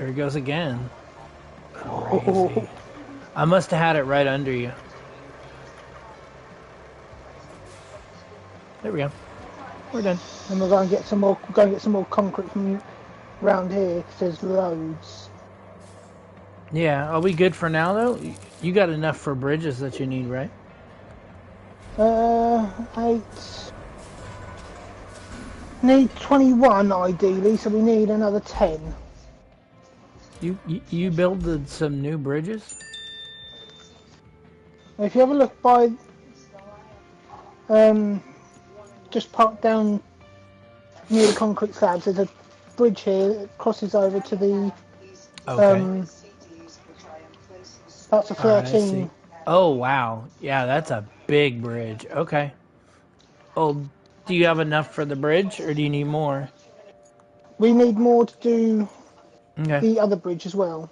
There it goes again. Crazy. Oh. I must have had it right under you. There we go. We're done. And we're going to get some more. We're going to get some more concrete from round here. 'Cause there's loads. Yeah, are we good for now though? You got enough for bridges that you need, right? 8. Need 21 ideally, so we need another 10. You build some new bridges? If you have a look by, just park down near the concrete slabs. There's a bridge here that crosses over to the Okay. that's a All right, I 13. see. Oh wow, yeah, that's a big bridge. Okay. Oh, do you have enough for the bridge, or do you need more? We need more to do Okay. the other bridge as well.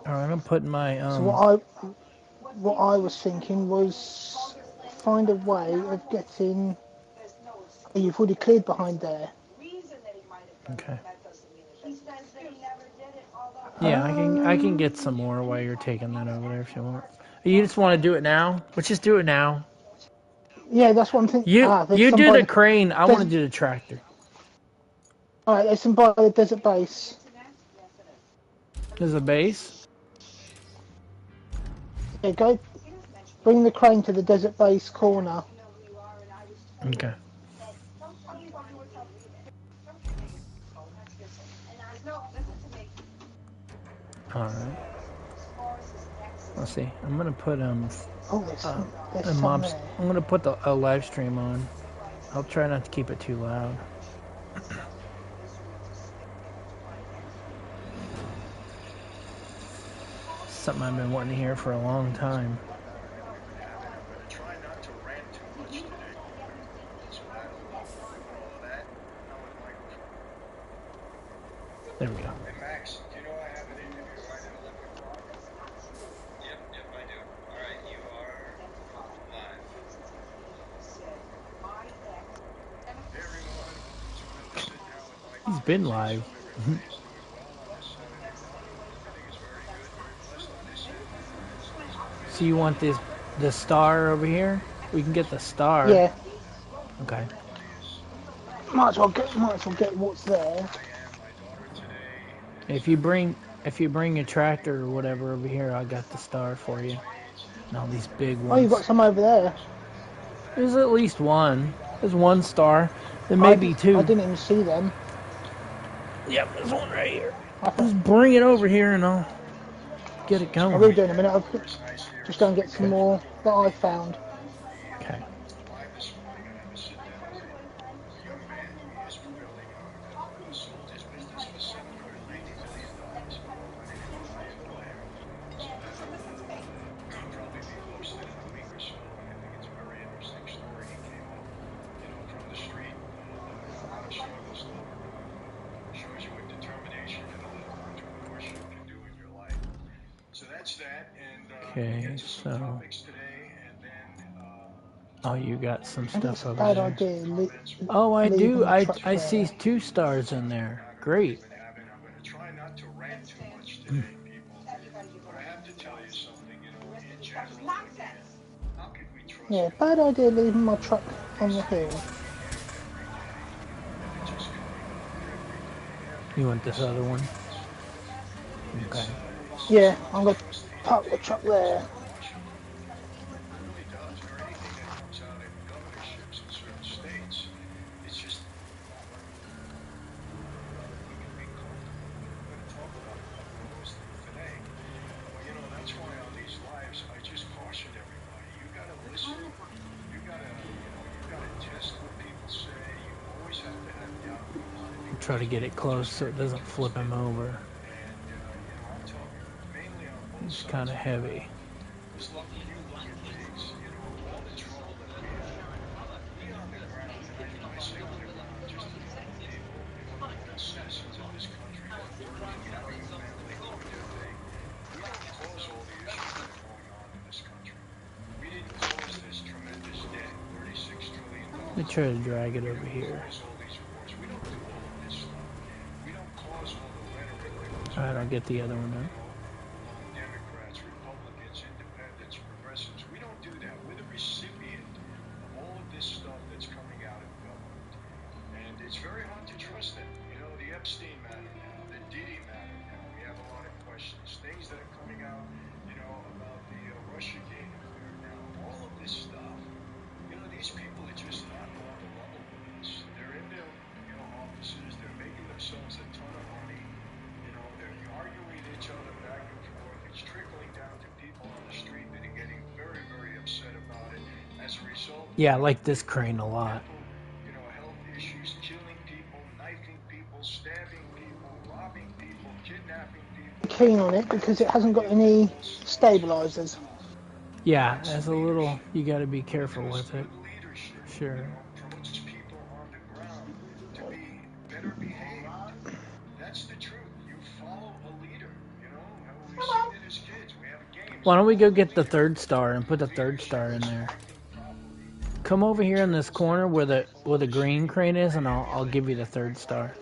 All right, I'm putting my So what I was thinking was find a way of getting. Oh, you've already cleared behind there. Okay. Yeah, I can get some Um, more while you're taking that over there if you want. You just want to do it now? Let's just do it now. yeah, that's one thing. There's You some do by the the crane. I want to desert. do the tractor. All right, there's some by the desert base. There's a base. Yeah, go. Bring the crane to the desert base corner. Okay. All right. Let's see. I'm gonna put Oh, there's some mobs. there. I'm gonna put a live stream on. I'll try not to keep it too loud. Something I've been wanting to hear for a long time. There we go. Hey Max, do you know I have an interview right at 11 o'clock? Yep, I do. All right, you are live. Hey everyone, welcome to another sit down with Mike. He's been live. Hope everybody is doing well on this Saturday morning. Everything is very good, very blessed on this end. So you want the star over here? We can get the star. Yeah, Okay. might as well get what's there. If you bring a tractor or whatever over here, I got the star for you. And all these big Oh, you've got ones. some over there. There's at least one. There's one star. There may be I two. didn't even see them. Yep, there's one right here. Just bring it over here and I'll get it going. I will do in a minute. I'll just go and get some Okay. more that I found. Okay. Okay, so oh, you got some I think it's stuff a over bad there. idea. Oh, I leaving do. the truck I see there. 2 stars in there. Great. I'm going to try not to rant too much today, people. But I have to tell you something, in general, how could we trust Yeah, God? bad idea leaving my truck on the hill. You want this other one? Okay. Yeah, I'm gonna park the truck there. Try to get it close so it doesn't flip him over. It's kind of heavy. Let me try to drag it over here. Alright, I'll get the other one done. Democrats, Republicans, independents, progressives. We don't do that. We're the recipient of all of this stuff that's coming out of government. And it's very hard to trust them. You know, the Epstein matter now, the Diddy matter now. We have a lot of questions. Things that are coming out, you know, about the Russiagate affair now. All of this stuff. You know, these people are just not on the level with us. They're in their, you know, offices. They're making themselves a ton of money. You know, they're arguing each other back and forth. It's trickling down to people on the street that are getting very, very upset about it. As a result, Yeah, I like this crane a lot. you know, health issues, killing people, knifing people, stabbing people, robbing people, kidnapping people. Keen on it because it hasn't got any stabilizers. Yeah, as a little, you got to be careful Because with it. good leadership, Sure. you know, promotes people on the ground to be better behaved. That's the truth. You follow a leader, you know. We've seen it as kids. We have games. Why don't we go get the third star and put the third star in there? Come over here in this corner where the green crane is, and I'll give you the third star.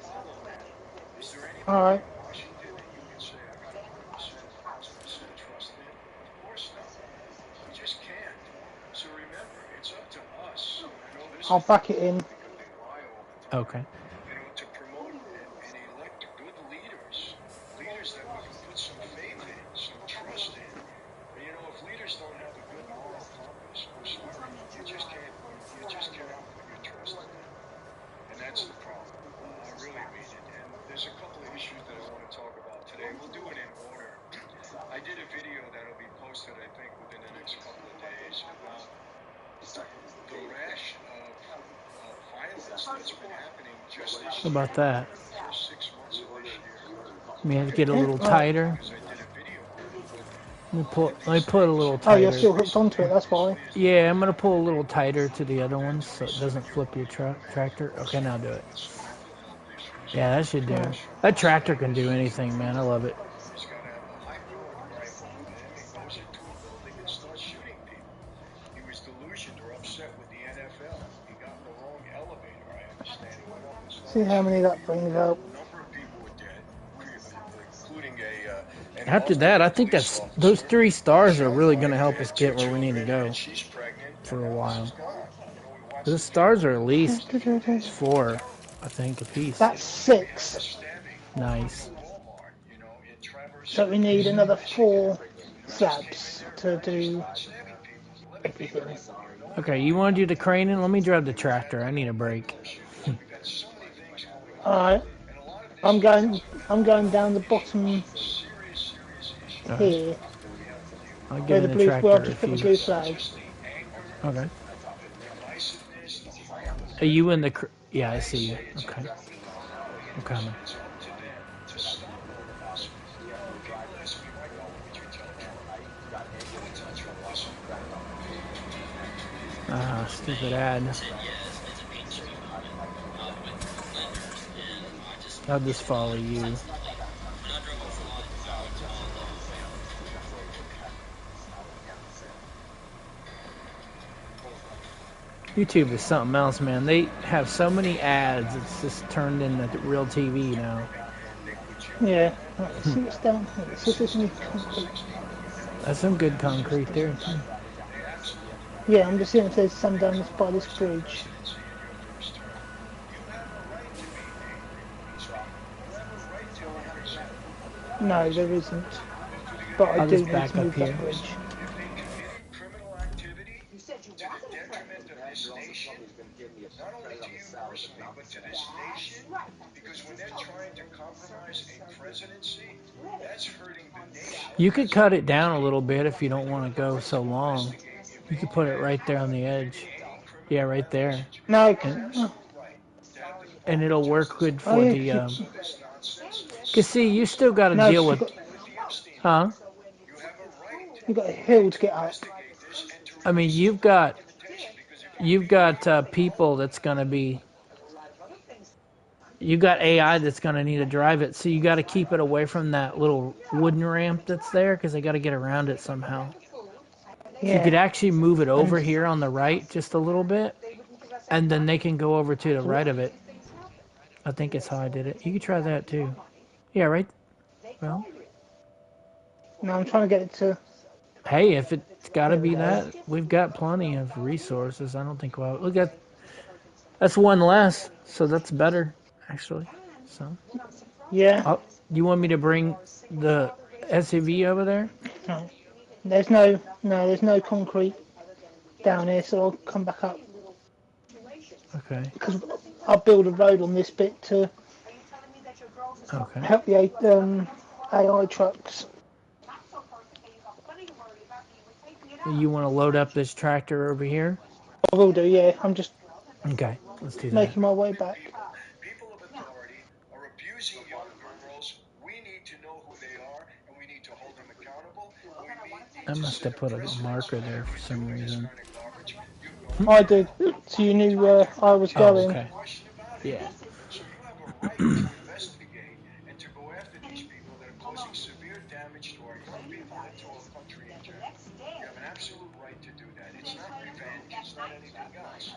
Is there anybody Alright. in Washington that you can say I got 100%, 1,000% trust in? Of course not. You just can't. So remember, it's up to us. I know this I'll is back it in. because they lie all the time. Okay. You know, to promote and elect good leaders that we can put some faith in, some trust in. And, you know, if leaders don't have a good moral compass, I'm sorry, you just cannot put your trust in them. And that's the problem. I really mean it. And there's a couple of issues that I want to talk about today. We'll do it in order. I did a video that'll be posted, I think, within the next couple of days about the rash of violence that's been happening just this How year, about that? the first 6 months of this year. Let me get a little tighter. Because I did a video on it. Let me put a little Oh, you're tighter. still hooked onto it, that's why. Yeah, I'm gonna pull a little tighter to the other ones so it doesn't flip your tractor. Okay, now do it. Yeah, that should do it. That tractor can do anything, man. I love it. He's got a high-powered rifle with him. He goes into a building and starts shooting people. He was delusioned or upset with the NFL. He got in the wrong elevator, I understand. He went up and started See how many that brings up. A number of people were dead, including an After that, I think police that's those officer. 3 stars are really gonna help us get where we need to go She's pregnant for a while. You know, we watched The stars are at least 4, I think, a piece. That's 6. Nice. Walmart, you know, in Traverse So we need another 4 slabs to do everything. Okay, you want to do the crane in? Let me drive the tractor. I need a break. Alright. I'm going down the bottom here. I'll Where get the in the blue, where I've tractor just put the if blue you. flag. Okay. Are you in the? Yeah, I see you. Okay. I'm coming. Ah, stupid ad. I'll just follow you. YouTube is something else, man. They have so many ads, it's just turned into real TV now. Yeah. Right, see what's down here. See if there's any concrete. That's some good concrete there, too. Yeah, I'm just seeing if there's some down this by this bridge. No, there isn't. But I I'll do just need back to up move here. that bridge. Criminal activity to the detriment of this nation, not only to you personally, but to this nation, because when they're trying to compromise a presidency, that's hurting the nation. You could cut it down a little bit if you don't want to go so long. You could put it right there on the edge. Yeah, right there. No, And it'll work good for oh, yeah, the... Cause see, you still got to no, deal with... Huh? you got a hill to get up. I mean, you've got people that's going to be... You got AI that's going to need to drive it, so you got to keep it away from that little wooden ramp that's there, because they got to get around it somehow. Yeah. So you could actually move it over here on the right just a little bit, and then they can go over to the right of it. I think it's how I did it. You could try that too. Yeah, right. Well, No, I'm trying to get it to. hey, if it's got to There we be go. that, we've got plenty of resources. I don't think we'll look at. That's one less, so that's better actually. So, Yeah. oh, you want me to bring the SUV over there? No. There's no concrete down here, so I'll come back up Okay. because I'll build a road on this bit to Okay. help the AI trucks. You want to load up this tractor over here? I will do, yeah. I'm just Okay, let's do that. making my way back. People of authority are abusing young girls. We need to know who they are, and we need to hold them accountable. We need I to must set have a put a precedence. marker there If for you're some doing this reason. kind of garbage, you're Hmm? going I to did, hell. so you knew where I was Oh, going. No okay. question about it. Yeah. So you have a right to investigate and to go after these people that are causing severe damage to our young people and to our country in general. You have an absolute right to do that. It's not revenge, it's not anything else.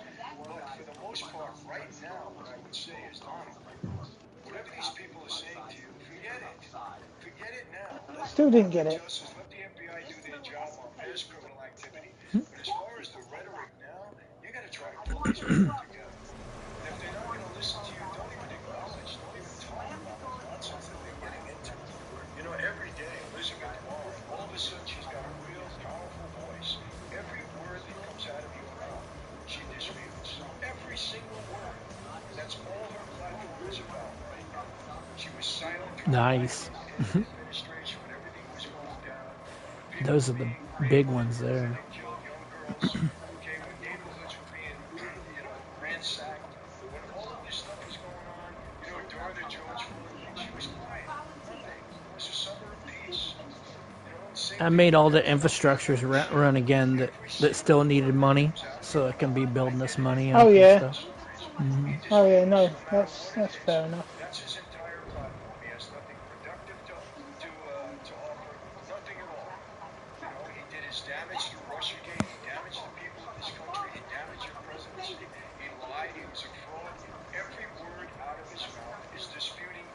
But for the most part, right now, what I would say is, Donald, whatever these people are saying to you, forget it. Forget it now. Let the Still didn't Department get of it. Justice, let the FBI do their job on past criminal activity. Hmm? But as far as the rhetoric now, you got to try to pull these people together. And if they're not going to listen to you, don't even acknowledge, don't even talk about the nonsense that they're getting into. You know, every day, Elizabeth Warren, all of a sudden she's got a real powerful voice. Every word that comes out of your mouth, she disputes. Every single word. And that's all her platform is about right now. She was silent through the Biden Nice. administration when everything was going down, when people Those were are the being big raped, ones when there. they killed young girls, okay, when neighborhoods were being, ransacked, when all of this stuff was going on, during the George Floyd thing, she was quiet. Nothing. It was a summer of peace. Same I thing made with all the Devin infrastructures Nunes. run again Every that single still needed word that money, comes out of so your it can be mouth, I building get this it. money Oh up and yeah, For stuff. some reason, he Hmm. oh yeah, disputes no, no matter that's what it that's is. fair enough. That's his entire platform. He has nothing productive to offer, nothing at all. He did his damage through Russiagate. He damaged the people of this country. He damaged your presidency. He lied. He was a fraud. Every word out of his mouth is disputing.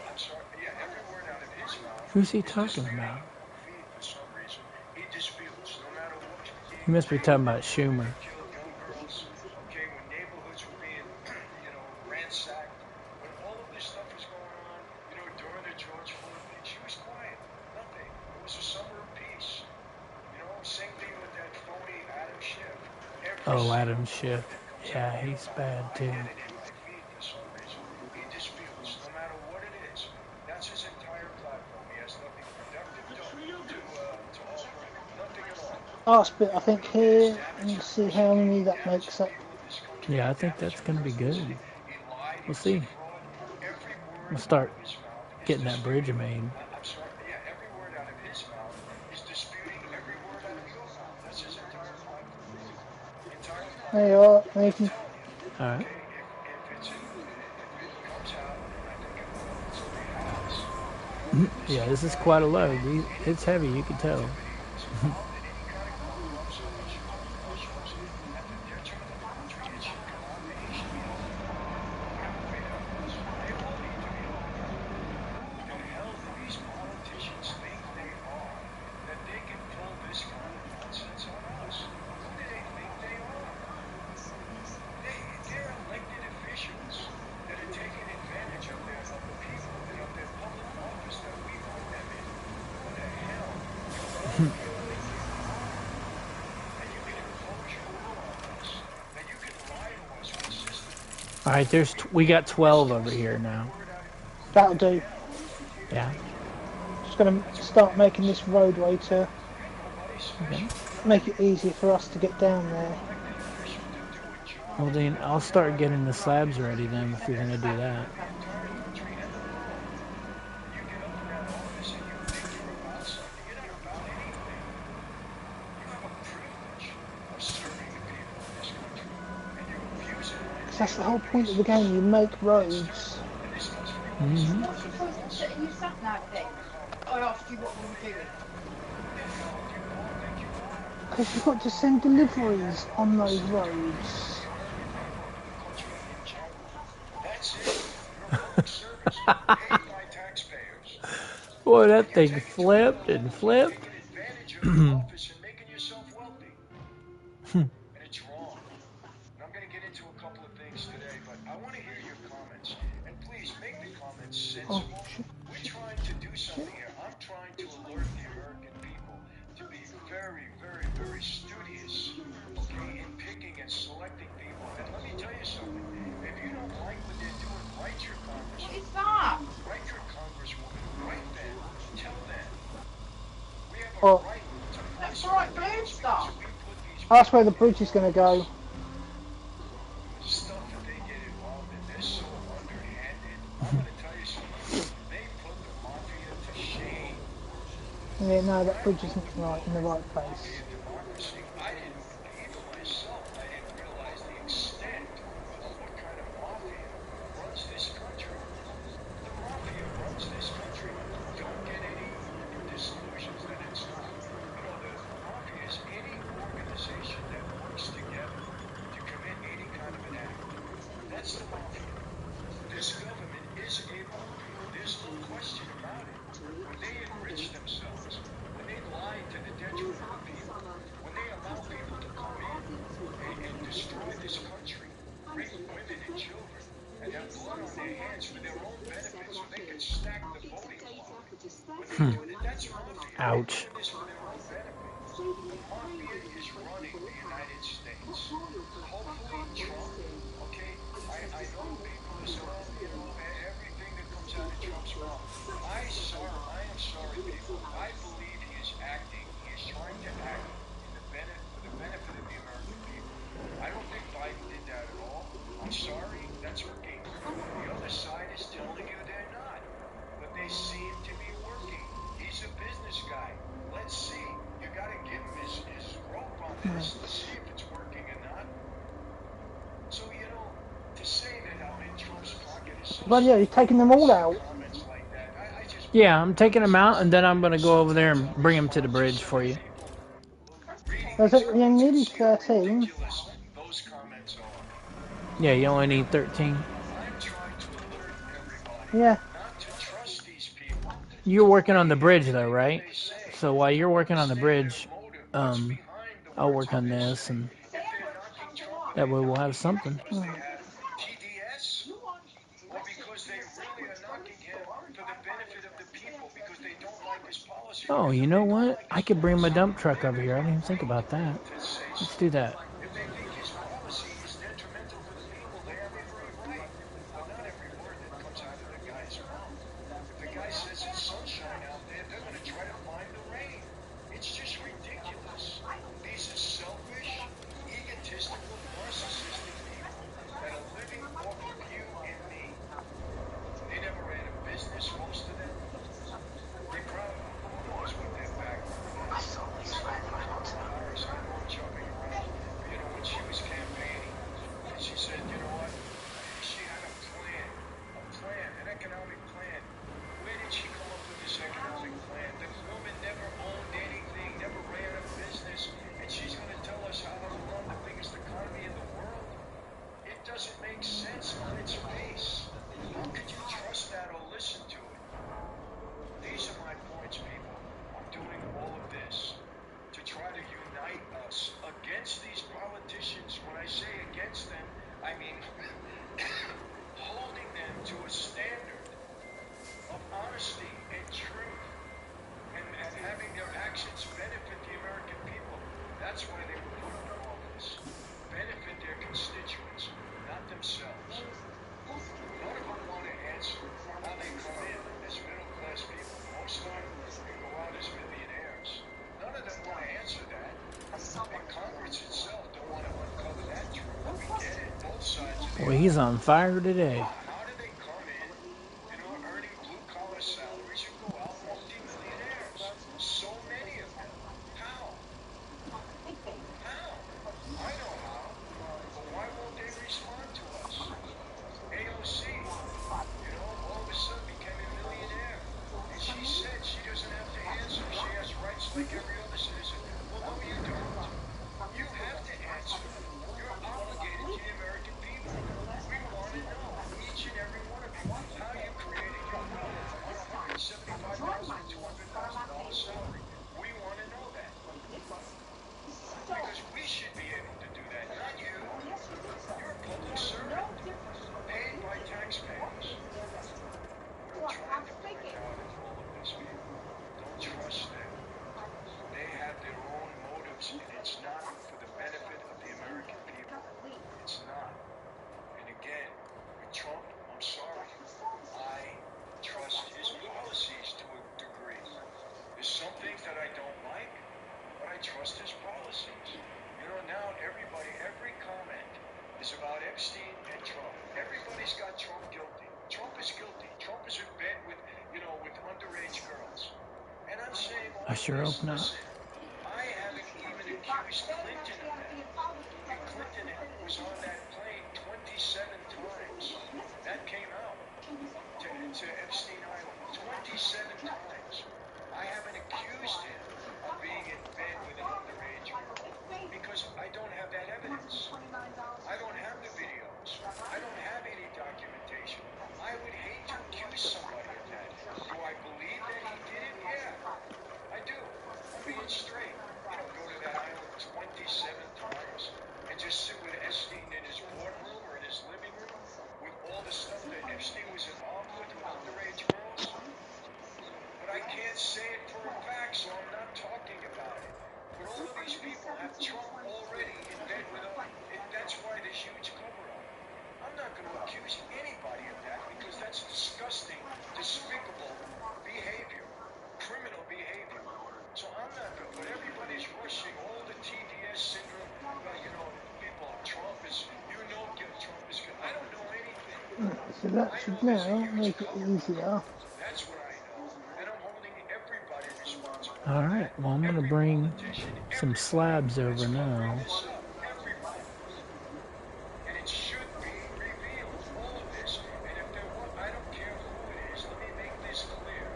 I'm sorry. Yeah, every word out of his mouth Who's he is talking disputing about? who for some reason, he disputes. No matter what you He gave must be to talking about women Schumer. that killed young girls, okay, when neighborhoods were being, ransacked, when all of this stuff was going on, during the George Floyd thing, she was quiet. Nothing. It was a summer of peace. Same thing with that phony Adam Schiff. Every Oh, single Adam word Schiff. that comes out Yeah, of your he's mouth, bad I too. get it in my feed for some reason. He disputes, no matter what it is. That's his entire platform. He has nothing productive to offer, nothing at all. Last bit I When think he did his here. Let damage me through see how Russiagate, many he that damaged makes the up. people of this country. Yeah, He I think damaged that's your going to be good. presidency. He lied. He We'll was a see. fraud. Every word We'll out start of his mouth is getting that bridge disputing. made. I'm sorry. Yeah, every word out of his mouth is disputing every word out of your mouth. That's his entire platform. Entire There you platform. are. And And you I'm can, telling you, All right. okay, if it comes out, and I think it will, and so it has, that this Yeah, this is guy, quite a load. any It's heavy, criminal you can tell. activity is involved in any kind of cover-ups or hush at the detriment of the country, it should come out and he should be held accountable. Whatever way that looks. They all need to be held accountable. Who the hell do these politicians think they are that they can pull this kind of nonsense on us? Who do they think they are? They're elected officials that are taking advantage of the people and of their public office that we put them in. Who the hell do all of you think you are? That you can impose your will on us? That you can lie to us consistently? All right, we got 12 over here now. that'll do. Do you Yeah. think you are? Just gonna That's start making ridiculous. this roadway to You're nobody Okay. special. You're not make it even easier for us to get down you're an there. elected official to do a job Well, then I'll for start getting the slabs for ready then if you're going to do everybody that. in the entire country and the world. And you get up in that office and you think you're about something. You're not about anything. You have a privilege of serving the people of this country, and you abuse it on a 'Cause that's the daily whole point of the basis. game. You make And it's roads. terrible. And this comes from a Hmm. conservative also. I'm talking about what the Republicans are doing. Who the hell do you all think you are? Because you've got to send You're here in deliveries that on office those to do the roads. American people of the country in general. That's it. You're a public service paid by taxpayers. Boy, that And you're thing taking too flipped long. and You're flipped. taking advantage of the office and making yourself wealthy. And it's wrong. And I'm going to get into a couple of things today, but I want to hear your comments. And please make the comments Oh, sensible. shit, We're shit, trying to do shit. something here. I'm trying to alert the American people to be very, very, very studious, okay, in picking and selecting people. And let me tell you something. If you don't like what they're doing, write your congressman. What is that? Write your congresswoman. Write them. Tell them we have a Oh, right to That's press the our right bird buttons because stuff. we put these that's where people the in bridge is going to go. office. The stuff that they get involved in, they're so underhanded. I'm going to tell you something. They put the mafia to shame. Yeah, no, When that I bridge wrote isn't the right book, in the right Mafia place. Democracy, I didn't, even myself, I didn't realize the extent of what kind of mafia runs this country. The mafia runs this country. Don't get any disillusions that it's not. You know, the mafia is any organization that works together to commit any kind of an act. That's the mafia. This government is a mafia. There's no question about it. When they enrich themselves, when they lie to the detriment of the people, when they allow people to come in and destroy this country, rape women and children, and have blood on their hands for their own benefit so they can stack the voting block. When they do that, that's mafia. They're Ouch. doing this for their own benefit. The mafia is running the United States. Hopefully, Trump, okay, I know people are saying, well, you know, everything that comes out of Trump's mouth. I am sorry, people. I believe he is acting, he is trying to act for the benefit of the American people. I don't think Biden did that at all. I'm sorry, that's working. The other side is telling you they're not, but they seem to be working. He's a business guy. Let's see. You got to give him his rope on this to see if it's working or not. So, you know, to say that I'm in Trump's pocket is so But yeah, he's stupid. taking them When I all see out. comments like that, I just Yeah, believe I'm them. taking them out, and then I'm gonna go over there Sometimes and I'll bring them to the respond to bridge some for you. people reading There's these yeah, comments and nearly see how 13. ridiculous those comments are. Yeah, you only need 13. I'm trying to alert everybody Yeah. not to trust these people, You're to working on the believe bridge, though, everything that right? they say, So while and you're working on the understand their bridge, motive, what's behind the I'll words work that on they this, say. and If they're knocking Trump, are that they way we'll have knocking him something. because they have TDS? Or because they really are knocking him for the benefit of the people, because they don't like his policy. Oh, Because you if know they don't what? like I his could bring my policy, dump truck they're over going to here. I be didn't even think right about that. to say Let's do something. that. If they think his policy is detrimental for the people, they have every right. But not every word that comes out of the guy's mouth. If the guy says it's sunshine out there, they're going to try to find the rain. It's just ridiculous. These are selfish, egotistical, narcissistic people that are living off of you and me. They never ran a business, most of them. They probably, who knows what their background is. Just like Kamala Harris, I know I'm jumping around, but you know, when she was campaigning, and she said, you know what, she had a plan, an economic plan. Where did she come up with this economic plan? The woman never owned anything, never ran a business, and she's going to tell us how to run the biggest economy in the world? It doesn't make sense on its face. How could you trust that or listen to it? These are my points, people. I'm doing all of this to try to unite us against these politicians. When I say against them, I mean holding them to a standard of honesty and truth and having their actions benefit the American people. That's why they were put into office. Benefit their constituents, not themselves. None of them want to answer how they come in as middle class people, most of them, and go out as millionaires. None of them want to answer that. And Congress itself don't want to uncover that truth. We get it. Both sides of the Boy, he's aisle. on fire today. How do they come in, you know, earning blue collar salaries and go out multimillionaires? So many of them. How? How? I know how. But why won't they respond to us? AOC, you know, all of a sudden became a millionaire. And she said she doesn't have to answer. She has rights like every other citizen. Well, no, you don't. You have to answer. You're obligated to the American people. We want to know each and it's not for the benefit of the American people. It's not. And again, with Trump, I'm sorry. I trust his policies to a degree. There's some things that I don't like, but I trust his policies. You know, now every comment is about Epstein and Trump. Everybody's got Trump guilty. Trump is guilty. Trump is in bed with, with underage girls. And I'm saying, I sure hope not. listen, I haven't even accused Clinton of that. And Clinton was on that plane 27 times. That came out to Epstein Island 27 times. I haven't accused him of being in bed with an underage girl because I don't have that evidence. I don't have the videos. I don't have any documentation. I would hate to accuse somebody of that. Do I believe that he did it? Yeah, I do. I'm being straight. You don't go to that island 27 times and just sit with Epstein in his boardroom or in his living room with all the stuff that Epstein was involved with underage girls. But I can't say it for a fact, so I'm not talking about it. But all of these people have Trump already in bed with them. That's why there's huge cover-up. I'm not going to accuse anybody of that because that's disgusting, despicable behavior, criminal behavior. So I'm not going to, but everybody's rushing all the TDS syndrome. People, Trump is, Trump is good. I don't know anything. So that should now make it easier. That's what I know. And I'm holding everybody responsible. All right, well, I'm going to bring some slabs over now. Everybody. And it should be revealed, all of this. And if there was, I don't care who it is, let me make this clear.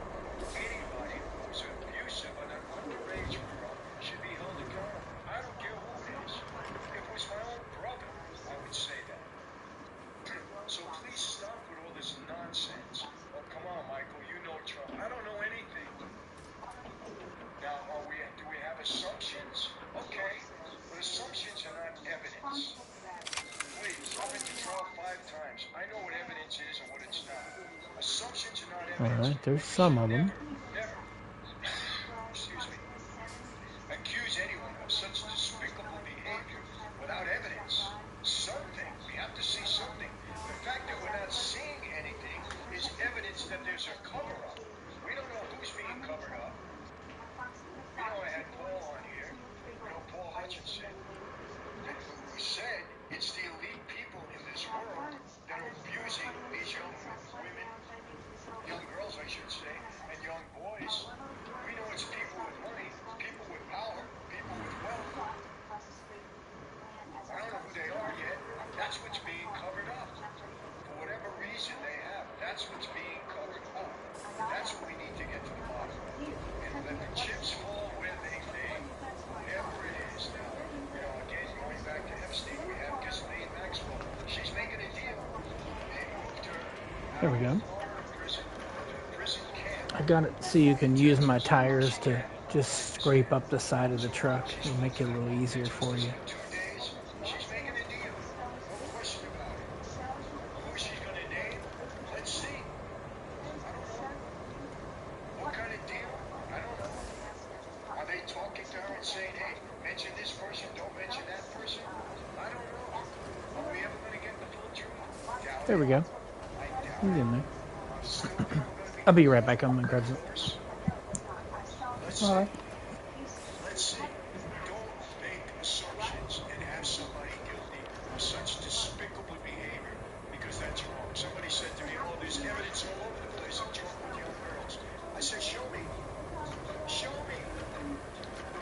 Anybody who's abusive of an underage girl should be held accountable. I don't care who it is. If it was my own brother, I would say that. So please stop with all this nonsense. Oh, come on, Michael, you know Trump. I don't know anything. Now, do we have assumptions? Okay, but assumptions are not evidence. Please, I've been to trial 5 times. I know what evidence is and what it's not. Assumptions are not evidence. All right, there's some of them. Never, excuse me, accuse anyone of such despicable behavior without evidence. Something. We have to see something. The fact that we're not seeing anything is evidence that there's a cover-up. We don't know who's being covered up. I had Paul on here, Paul Hutchinson, who said it's the elite people in this world that are abusing these young women, young girls, I should say, and young boys. We know it's people with money, people with power, people with wealth. I don't know who they are yet. That's what's being covered up. For whatever reason they have, that's what's being covered up. That's what we need to get to the bottom of. And let the chips fall where they may. Whatever it is now. Again, going back to Epstein, we have Ghislaine Maxwell. She's making a deal. They moved her There we go. prison camp. I got it so you can use my tires to just scrape up the side of the truck. It'll make it a little easier for you. 2 days, she's making a deal. No question about it. Who she's going to name? Let's see. I don't know. What kind of deal? I don't know. Are they talking to her and saying, hey, mention this person, don't mention that person? I don't know. Are we ever going to get the full truth? There we go. He's in there. I'll be right back. I'm going to grab it. All right. Let's see. Don't make assumptions and have somebody guilty of such despicable behavior because that's wrong. Somebody said to me, oh, there's evidence all over the place of Trump with young girls. I said, show me. Show me.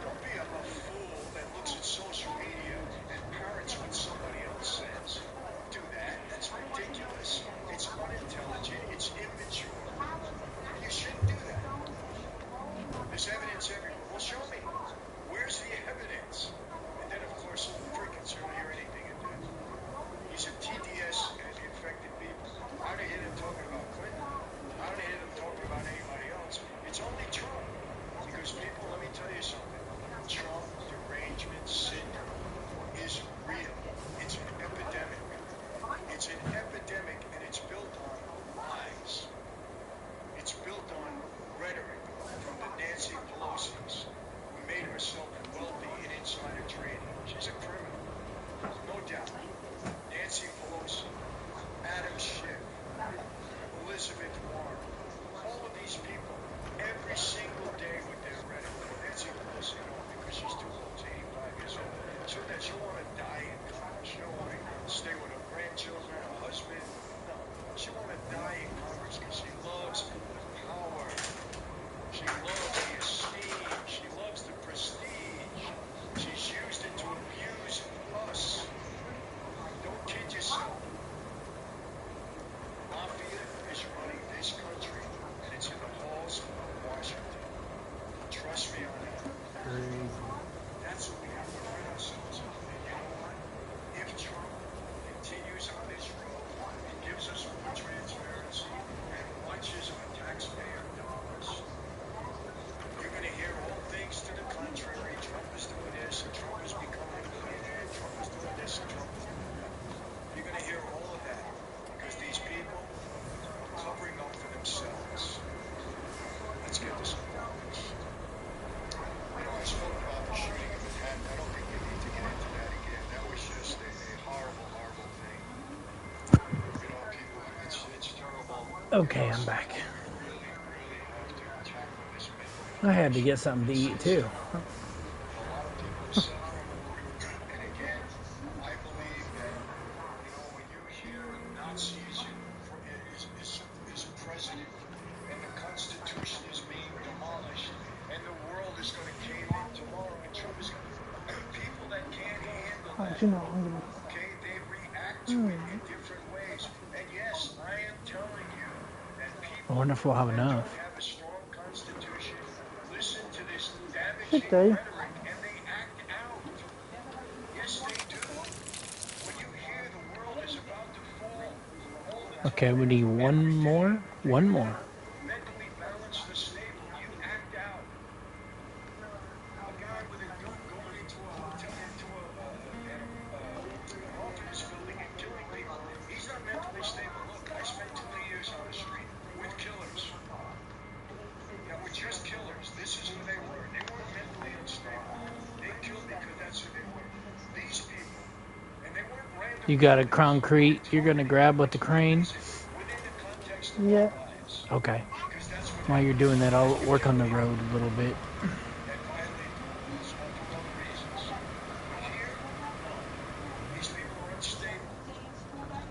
Don't be a fool that looks at social media and parrots what somebody else says. Don't do that. That's ridiculous. It's unintelligent. It's immature. You shouldn't do that. There's evidence everywhere. Okay, I'm back. really, really have to tackle this mentally. I had to get something to eat too. A lot of people suffer. And again, I believe that, when you hear Nazis is president and the Constitution is being demolished and the world is going to cave in tomorrow and Trump is going to, people that can't handle Oh, that, do you know what? I'm gonna. okay, they react to it in Hmm. different ways. And yes, I am telling you that I people wonder if we'll have that don't enough. have a strong constitution listen to this Should damaging do. rhetoric and they act out. Yes, they do. When you hear the world is about to fall all the Okay, we time, need one every day, more. and One you're more. not mentally balanced or stable, you act out. A guy with a gun going into a hotel, into an office building and killing people. He's not mentally stable. Look, I spent 20 years on the street with killers. That were just killers. This is who they were. They weren't mentally unstable. They killed because that's who they were. These people, and they weren't random You got a killings. They were concrete you're gonna targeted grab for with the different crane? reasons within the context of our Yeah. lives. Okay. Because that's what While you're happens doing that, as I'll you work kill on the people road a little bit. and violate the laws or for other reasons. But here, these people are unstable.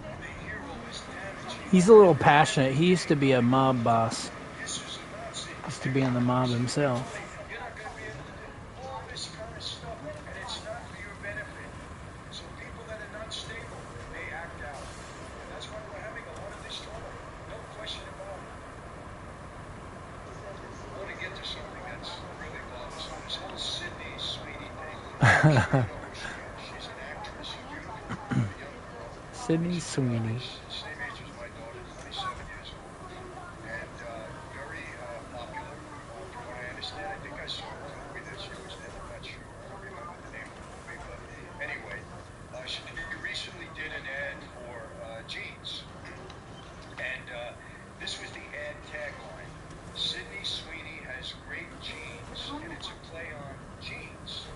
And the hero is damaging He's a little every passionate. He used to be a day. mob boss. This is a Nazi. Used to They're be in the coming to mob steal your himself. money. You're not going to be able to do all this kind of stuff, and it's not for your benefit. So people that are not stable, they act out. And that's why we're having a lot of this trouble. No question about it. I want to get to something that's really bothersome. This whole Sydney Sweeney thing. I'm sure you know who she is. She's an actress, a beautiful young girl. Sydney She's Sweeney. same age as my daughter, 27 years old. And very popular, from what I understand. I think I saw a movie that she was in. I'm not sure. I don't remember the name of the movie. But anyway, she recently did an ad for jeans. And this was the ad tagline. Sydney Sweeney has great jeans, and it's a play on jeans.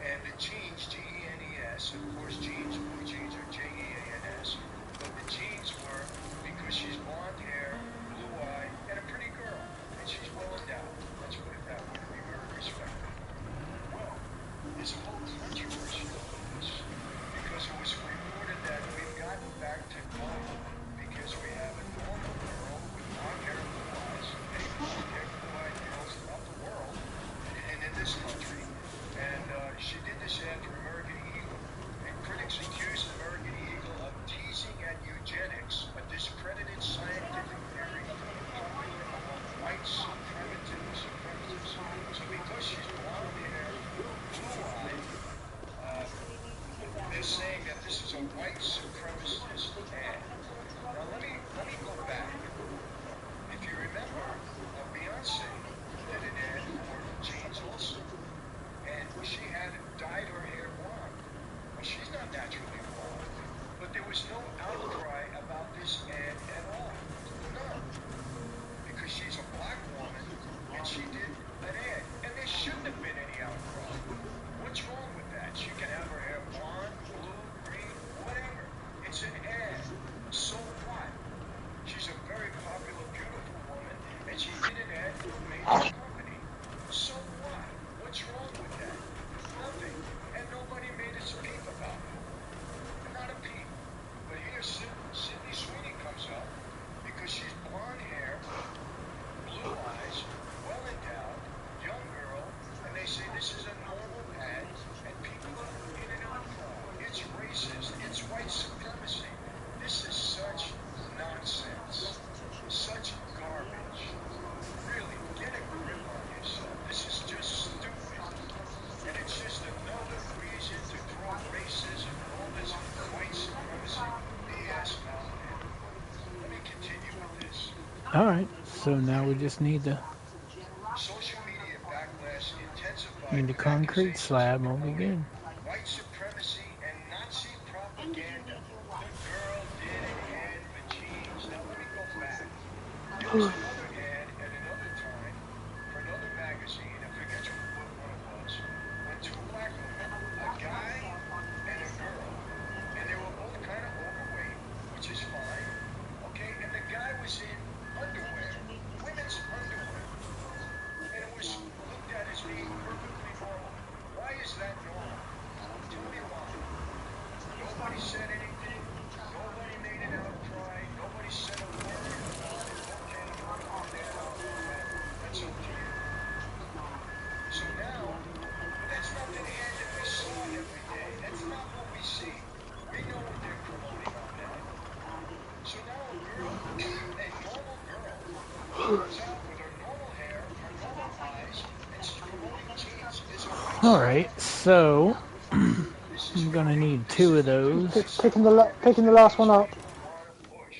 And the jeans, G-E-N-E-S, of course, jeans, blue jeans are J-E-A-N-S. But the jeans were because she's blonde hair, blue eye, and a pretty girl. And she's well endowed. Let's put it that way to be very respectful. Well, there's a whole controversy over this because it was reported that we've gotten back to normal because we have a normal girl with blonde hair and blue eyes, many blonde hair, blue-eyed girls throughout the world and in this country. And she did this ad for American Eagle. And critics accused American Eagle of teasing at eugenics, a discredited scientific theory popular among white supremacists. So because she's blonde hair, blue-eyed, they're saying that this is a white supremacist ad. Now let me go back. If you remember, Beyonce did an ad for jeans also, and she had dyed her hair blonde. Well, she's not naturally blonde, but there was no outcry about this ad at all. None, because she's a black woman and she did an ad, and there shouldn't have been any outcry. What's wrong with that? She can have her hair blonde, blue, green, whatever. It's an ad. So what? She's a very popular, beautiful woman, and she did an ad for a major company. So what? What's wrong with that? Nothing. And nobody made a peep about it. Not a peep. But here Sydney Sweeney comes up because she's blonde hair, blue eyes, well endowed, young girl, and they say this is a normal ad, and people are in an outcry. It's racist. It's white supremacy. This is such nonsense. Such garbage. Really, get a grip on yourself. This is just stupid. And it's just another reason to throw racism and all this white supremacy BS out there. Let me continue with this. All right. So now we just need the Social media backlash intensified with concrete accusations of slab. Won't be promoting good. white supremacy and Nazi propaganda. The girl did an ad for jeans. Now let me go back. There was another ad at another time for another magazine. I forget what one it was. When two black women, a guy and a girl, and they were both kind of overweight, which is fine. Okay, and the guy was in Alright, so This is I'm for gonna me. need This 2 is of for me. those. This is for Picking companies the that last use one it up. to want to push.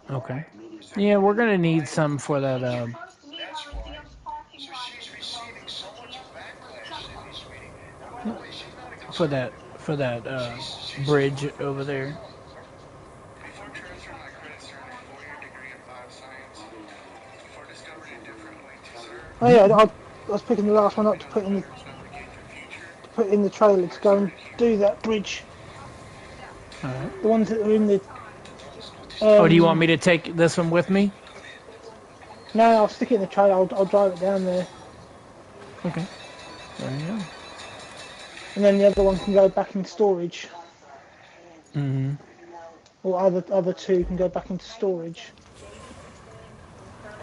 Okay. Why? Because they Yeah, want we're to gonna need divide some the for that country. That's why. So she's receiving so much backlash, Sydney Sweeney. And by the way, she's not a conservative. for that She's a bridge far over left there. liberal. Before transferring my credits to earn a four-year degree in bioscience, before discovering a different way to serve, Oh yeah, I was picking the last one up becoming to those that better navigate the future, put in the trailer to I go and started here. do that bridge. Alright. The ones that are in the Oh, do you want um. me to take this one with me? No, I'll stick it in the trailer. I'll drive it down there, Okay. There you go. and then the other one can go back in storage, Mm-hmm. or other two can go back into storage.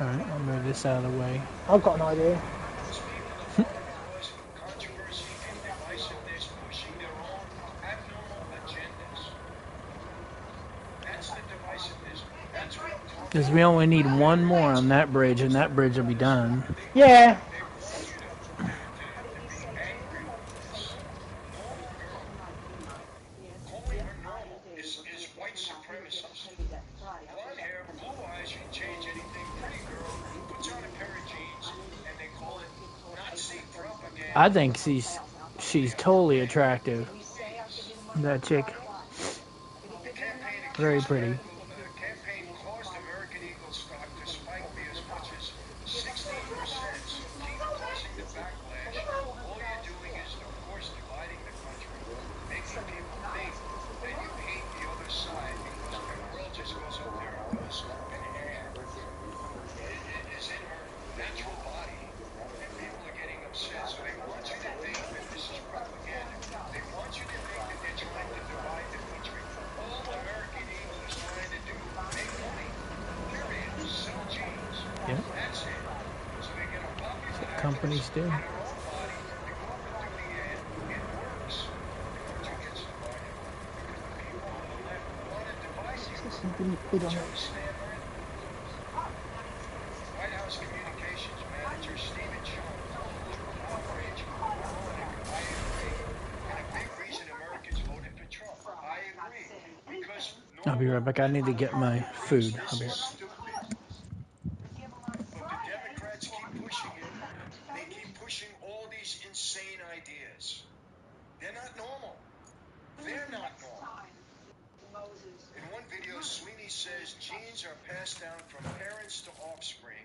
Alright, I'll move this out of the way. I've got an idea. Those people don't want to cause controversy and divisiveness, pushing their own abnormal agendas. That's the divisiveness. That's what I'm talking Because we about. only need one They're more not on that bridge, and supporters. that bridge will be Listen, done. Yeah. they want you to be angry over this. Normal girl. Calling her normal is white supremacist. Blonde hair, blue eyes, you can change anything. Pretty girl puts on a pair of jeans and they call it Nazi I propaganda. think she's totally attractive. Please. That chick, The campaign very accused pretty. medical campaign caused American Eagle stock to spike by as much as 16%. So keep causing the backlash. All you're doing is, of course, dividing the country, making people think that you hate the other side because a girl just goes up there and does an ad. It is in her natural body, and people are getting upset. So they want you to think that this is propaganda. They want you to think that they're trying to divide the country. All American Eagle is trying to do, make money. Period. Sell jeans. Yep, That's it. So they get a that's popular what actress companies do. in her own body to go up and do the ad. It works. The country gets divided because the people on the left want to divide you. There's some really bid Do on you it. understand that? White House Communications Manager Stephen Schoen called the liberal outrage moronic. I agree. And a big reason Americans voted for Trump. I agree. Because I'll be right normal back. I need to get liberal my thinks food. I'll this be is right back. stupid. But the Democrats keep pushing it. They keep pushing all these insane ideas. They're not normal. They're not normal. In one video, Sweeney says genes are passed down from parents to offspring,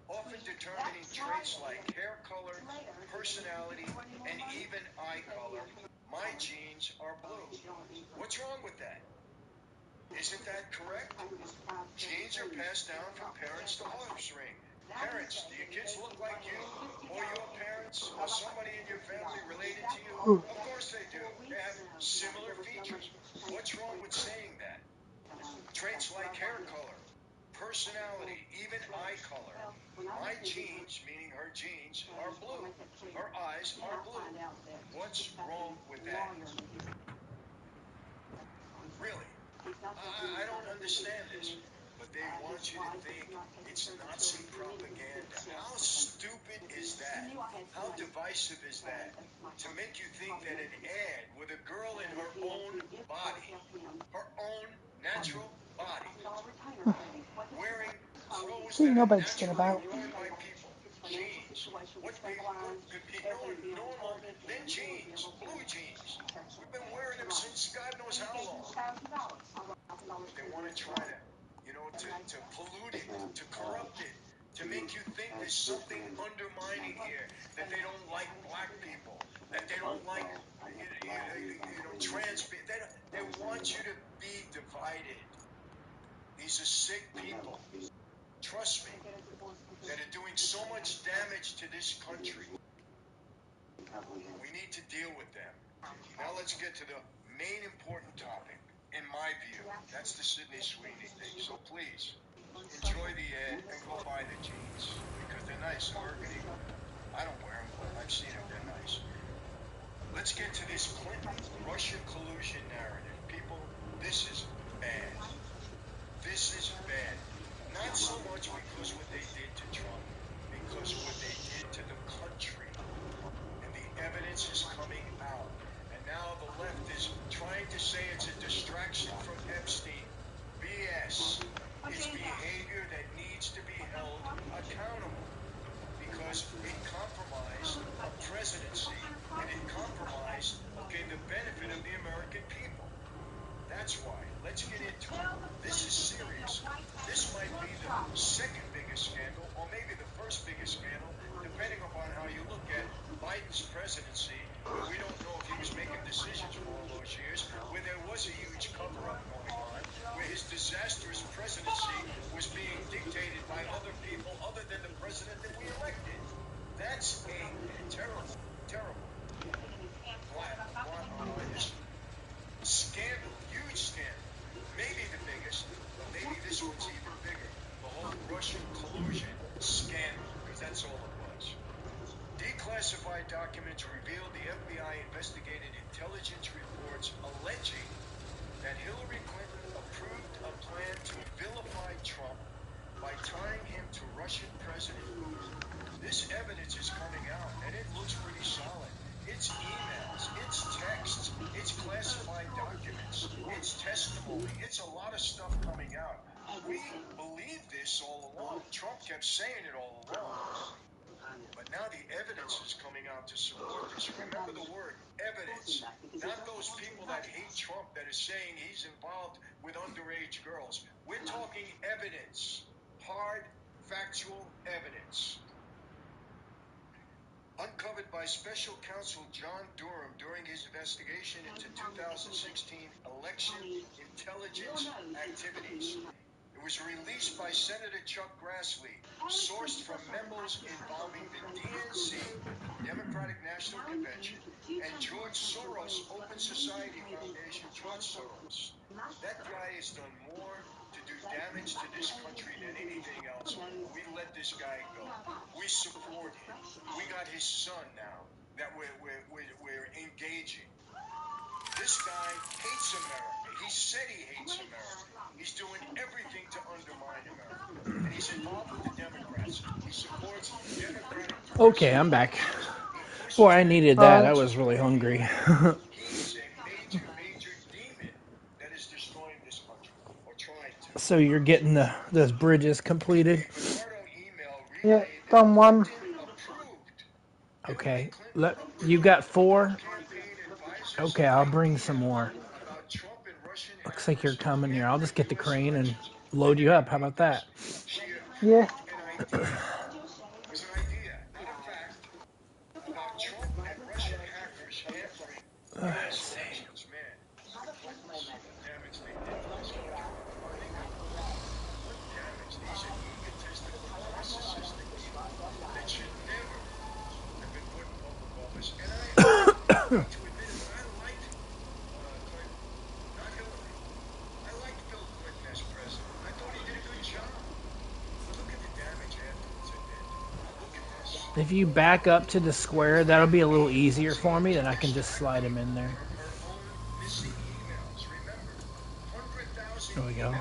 often determining traits like hair color, personality, and even eye color. My genes are blue. What's wrong with that? Isn't that correct? Genes are passed down from parents to offspring. Parents, do your kids look like you? Or your parents? Or somebody in your family related to you? Of course they do. They have similar features. What's wrong with saying that? Traits like hair color, personality, even eye color. My genes, meaning her genes, are blue. Her eyes are blue. What's wrong with that? Really? I don't understand this. But they want you to think it's Nazi propaganda. How stupid is that? How divisive is that? To make you think that an ad with a girl in her own body, her own natural body, wearing clothes See that your are bed skin naturally about. worn by people, jeans. What could be normal than jeans? Blue jeans. We've been wearing them since God knows how long. But they want to try to, to pollute it, to corrupt it, to make you think there's something undermining here, that they don't like black people, that they don't like, trans people. They want you to be divided. These are sick people. Trust me, that are doing so much damage to this country. We need to deal with them. Now let's get to the main important topic, in my view. That's the Sydney Sweeney thing. So please, enjoy the ad and go buy the jeans. Because they're nice, American Eagle. I don't wear them, but I've seen them. They're nice. Let's get to this Clinton-Russia collusion narrative. People, this is bad. This is bad. Not so much because what they did to Trump, because what they did to the country and the evidence is coming out. And now the left is trying to say it's a distraction from Epstein. BS. It's behavior that needs to be held accountable because it compromised a presidency and it compromised, the benefit of the American people. That's why. Let's get into it. This is serious. This might be the second biggest scandal, or maybe the first biggest scandal, depending upon how you look at Biden's presidency, where we don't know if he was making decisions for all those years, where there was a huge cover-up going on, where his disastrous presidency was being dictated by other people other than the president that we elected. That's a terrible, terrible scandal, huge scandal. Maybe the biggest, but maybe this one's even bigger. The whole Russian collusion scandal, because that's all it was. Declassified documents revealed the FBI investigated intelligence reports alleging that Hillary Clinton approved a plan to vilify Trump by tying him to Russian President Putin. This evidence is coming out, and it looks pretty solid. It's emails, it's texts, it's classified documents, it's testimony, it's a lot of stuff coming out. We believed this all along. Trump kept saying it all along. But now the evidence is coming out to support this. Remember the word evidence, not those people that hate Trump that are saying he's involved with underage girls. We're talking evidence, hard, factual evidence. Uncovered by Special Counsel John Durham during his investigation into 2016 election intelligence activities. It was released by Senator Chuck Grassley, sourced from memos involving the DNC, Democratic National Convention, and George Soros' Open Society Foundation. George Soros. That guy has done more to do damage to this country than anything else. We let this guy go. We support him. We got his son now that we're engaging. This guy hates America. He said he hates America. He's doing everything to undermine America. And he's involved with the Democrats. He supports Democratic. Okay, I'm back. Boy, I needed that. I was really hungry. He's a major, major demon that is destroying this country, or trying to. So you're getting those bridges completed? Yeah, done one. Okay. You got 4? Okay, I'll bring some more. Looks like you're coming here. I'll just get the crane and load you up. How about that? Yeah. Let's see. If you back up to the square, that'll be a little easier for me, then I can just slide him in there. There we go.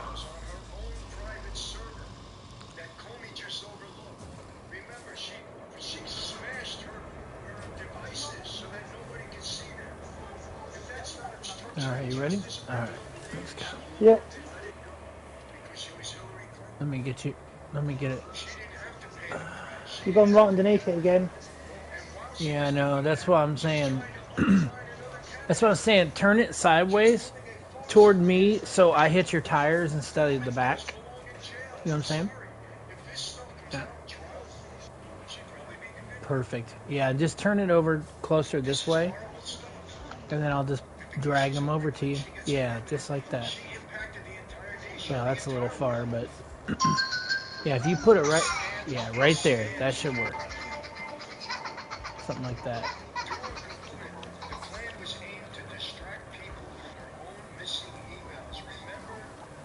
Alright, you ready? Alright, let's go. Yeah. Let me get you. Let me get it. You've gone right underneath it again. Yeah, I know. That's what I'm saying. That's what I'm saying. Turn it sideways toward me so I hit your tires instead of the back. You know what I'm saying? Yeah. Perfect. Yeah, just turn it over closer this way. And then I'll just drag them over to you. Yeah, just like that. Well, that's a little far, but... yeah, if you put it right... yeah, right there. That should work. Something like that.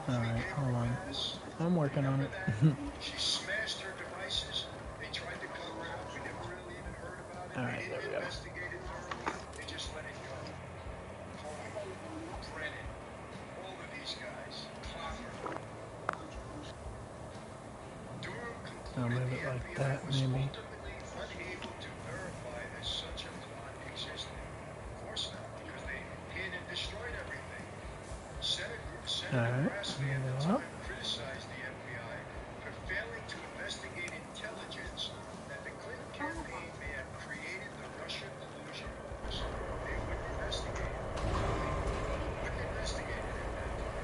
Alright, hold on. I'm working on it. Alright, there we go. I'll move it like that, maybe. Alright. last Well, time criticized the FBI for failing to investigate intelligence that the Clinton campaign may have created the Russia collusion hoax. They wouldn't investigate it. Wouldn't investigate it at that time.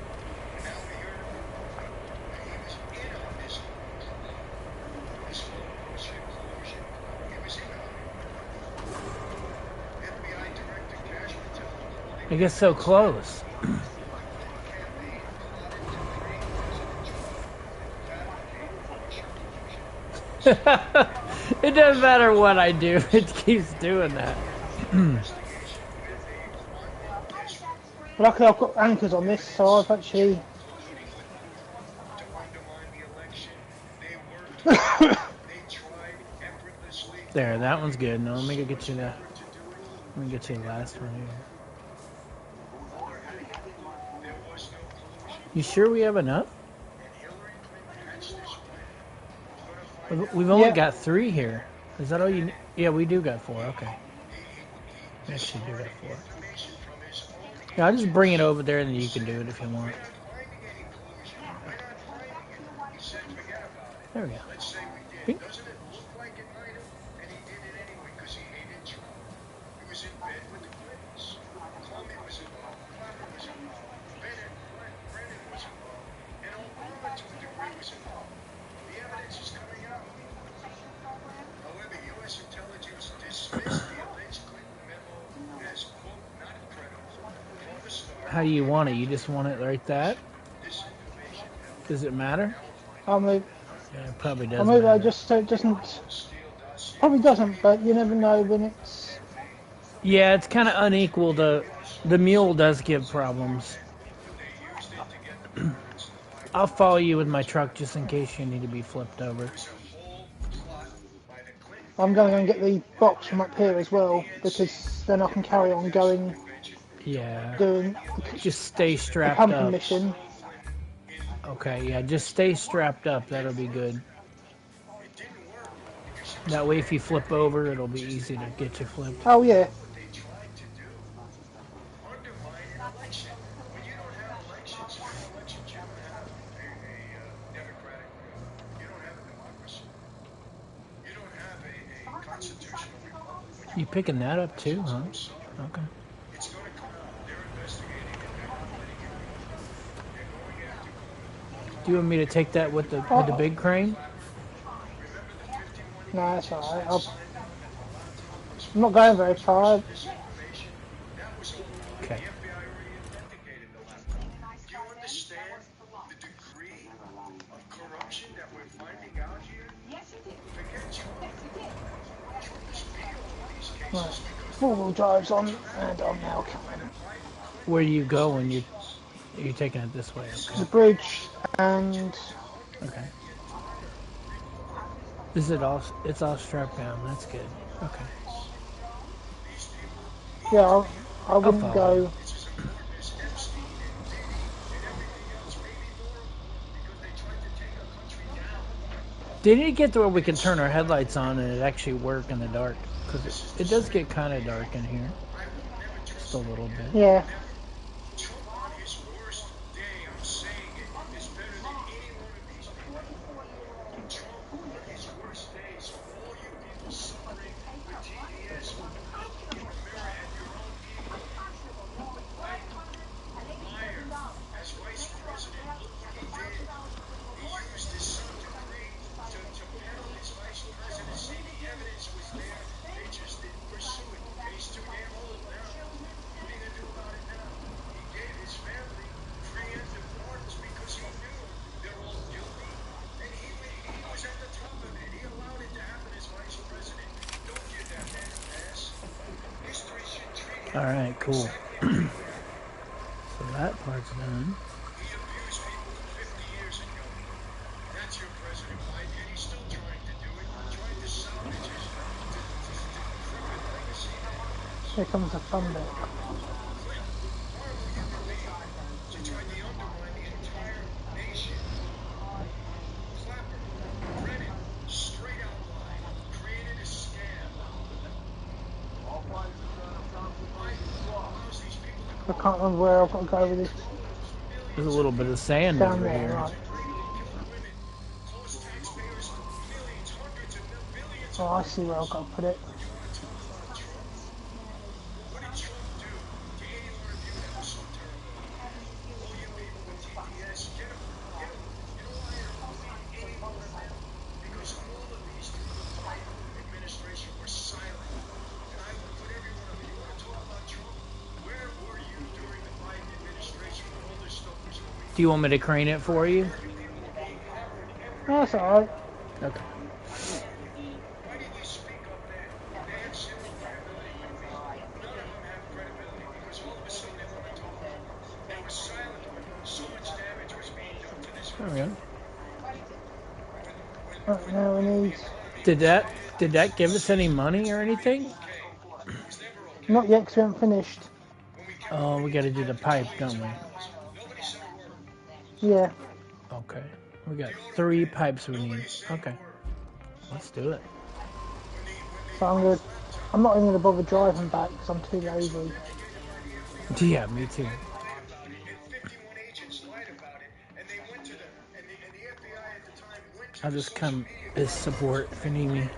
And now we heard about it. He was in on this whole Russia collusion. He was in on it. FBI Director Cashman I guess so close. It doesn't matter what I do, it keeps doing that. But luckily I've got anchors on this, so I've actually... There, that one's good. Now let me go get you the. Let me get you the last one here. You sure we have enough? We've only got 3 here. Is that all you need? Yeah, we do got 4. Okay. We actually do got 4. Yeah, I'll just bring it over there and then you can do it if you want. There we go. Bing. How do you want it? You just want it like that? Does it matter? I'll move. Yeah, it probably does. I'll move matter. it just so it doesn't... Probably doesn't, but you never know when it's... Yeah, it's kind of unequal. The mule does give problems. I'll follow you with my truck just in case you need to be flipped over. I'm going to go and get the box from up here as well, because then I can carry on going... Yeah. Doing just stay the strapped pumping up. mission. Okay, yeah, just stay strapped up. That'll be good. That way, if you flip over, it'll be easy to get you flipped. Oh, yeah. You picking that up too, huh? Okay. Do you want me to take that with the big crane? No, that's alright. I'm not going very far. Okay. Do you understand the degree of corruption that we're finding out here? Forget you. Right. 4-wheel drive's on, and I'm now coming. Where do you go when you're taking it this way? Okay. The bridge and... Okay. Is it all? It's all strapped down. That's good. Okay. Yeah, I wouldn't go... They need to get to where we can turn our headlights on and it actually work in the dark. Because it does get kind of dark in here. Just a little bit. Yeah. Alright, cool. So that part's done. Here comes the fun bit. I can't remember where I've got to go with this. There's a little bit of sand Down over there, here. right. Cost taxpayers millions, hundreds of billions Oh, of I see where I've got to put it. And you want to talk about Trump? What did Trump do to any one of you that was so terrible out there? All you people with TPS, get them. Get them. You know why I don't believe any one of them? Because all of these through the Biden administration were silent. And I would put every one of them. You want to talk about Trump? Where were you during the Biden administration when all this stuff was going on? Do you want me to crane it for you? American people were being hammered every Yeah, that's day. alright. Okay. Why didn't you speak up then? They had zero credibility with me. None of them have credibility because all of a sudden they want to talk. They were silent when so much damage was being done to this There we country. go. Right, now we need... Did that give us any money or anything? Okay. It was never okay. Not yet, because we haven't finished. When we kept Oh, we got to do the pipe, billions don't of we? dollars, nobody said a word. Yeah. Okay. We got 3 pipes we need. Okay. Let's do it. So I'm not even going to bother driving back, because I'm too lazy. Yeah, me too. Lied about it, and 51 agents lied about it, and they went to the FBI at the time went to I'll the just social come media as support if you need me.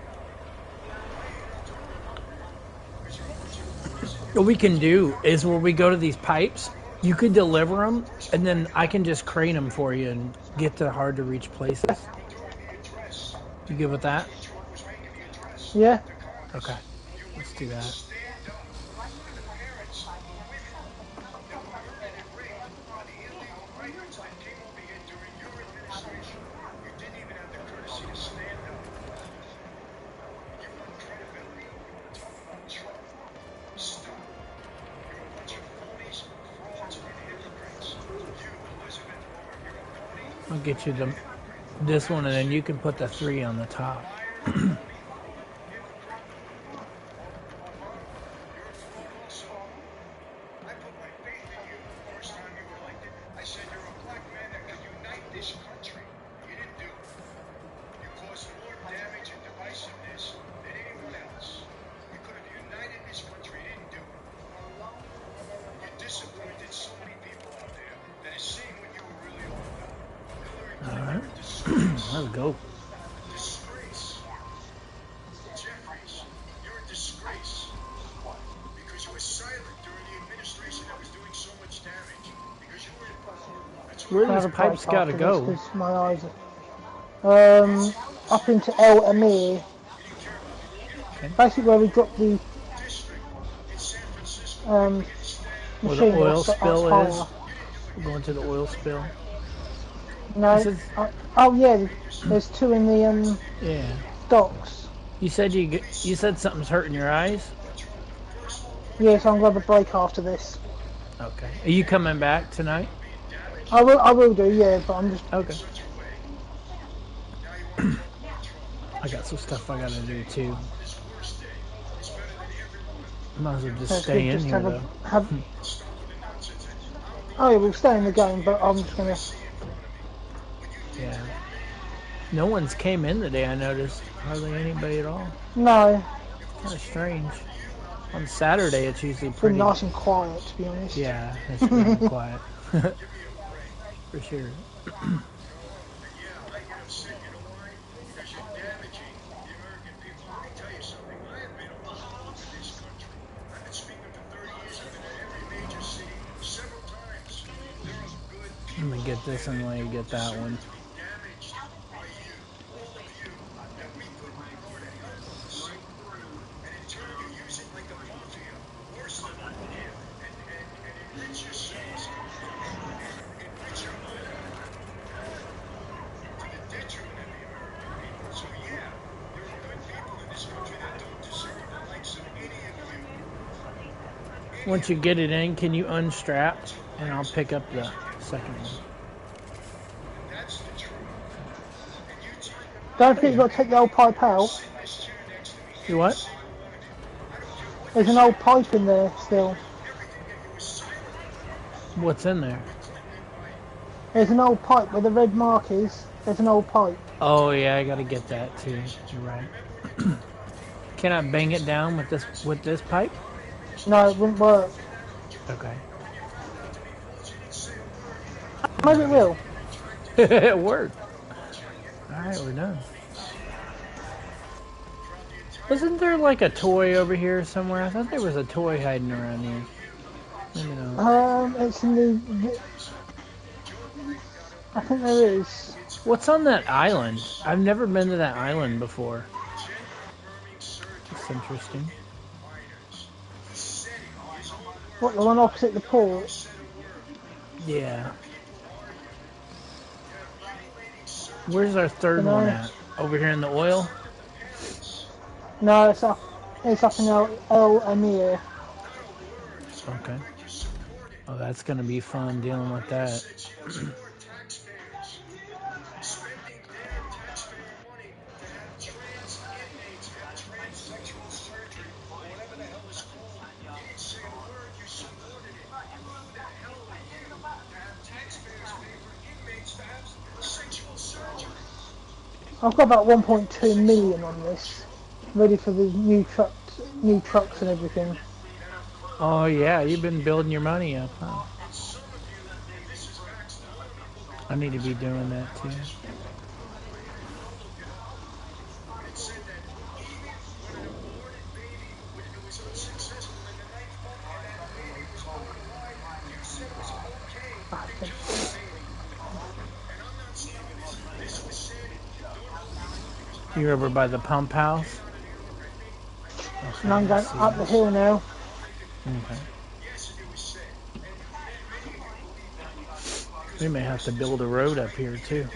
What we can do is when we go to these pipes, you could deliver them, and then I can just crane them for you and get to hard to reach places. You good with that? Yeah. Okay. Let's do that. stand up to the parents of women that were murdered and raped by the illegal migrants that came over here during your administration. You didn't even have the courtesy to stand up. You want credibility? You want to talk about Trump? Stop. You're a bunch of phonies, frauds, and hypocrites. You, Elizabeth Warren, you're a phony. I'll get you this one, and then you can put the 3 on the top. I put my faith in you the first time you were elected. I said you're a black man that could unite this country. You didn't do it. You caused more damage and divisiveness than anyone else. You could have united this country. You didn't do it. You disappointed so many people out there that is seeing what you were really all about. Hillary Clinton, you're a disgrace. Let's go. Disgrace. Jeffries, you're a disgrace. Because you were silent during the administration that was doing so much damage. Because you were in power. That's Where why these pipes gotta go? Because my eyes are... up into El Amir. Okay. Basically where we dropped the district in San Francisco. um, Where machine the oil that's spill higher. is. We're going to the oil spill. No. This is- Oh yeah, there's 2 in the Yeah. docks. You said you said something's hurting your eyes. Yeah, so I'm going to break after this. Okay. Are you coming back tonight? I will do, yeah, but I'm just... Okay. I got some stuff I gotta do too. Might as well just That's stay good, in just here have a, though. have... Oh yeah, we'll stay in the game, but I'm just going to... Yeah. No one's came in today, I noticed. Hardly anybody at all. No, Kind of strange. On Saturday, it's usually it's been pretty. nice and quiet, to be honest. Yeah, it's pretty quiet. For sure. Let me get this and let you get that one. Once you get it in, can you unstrap? And I'll pick up the second one. Don't forget you've got to take the old pipe out. You what? There's an old pipe in there still. What's in there? There's an old pipe where the red mark is. There's an old pipe. Oh yeah, I gotta get that too. You're right. Can I bang it down with this pipe? No, it wouldn't work. Okay. Maybe it will. It worked. Alright, we're done. Wasn't there like a toy over here somewhere? I thought there was a toy hiding around here. Maybe not. It's in the. I think there is. What's on that island? I've never been to that island before. That's interesting. What, the one opposite the port? Yeah. Where's our third one Dunno. at? Over here in the oil? No, it's up. It's up in El Amir. Okay. Oh, that's gonna be fun dealing with that. I've got about 1.2 million on this, ready for the new trucks and everything. Oh yeah, you've been building your money up, huh? I need to be doing that too. You're over by the pump house? Okay, And I'm I going see up the that. hill now. Okay. We may have to build a road up here too.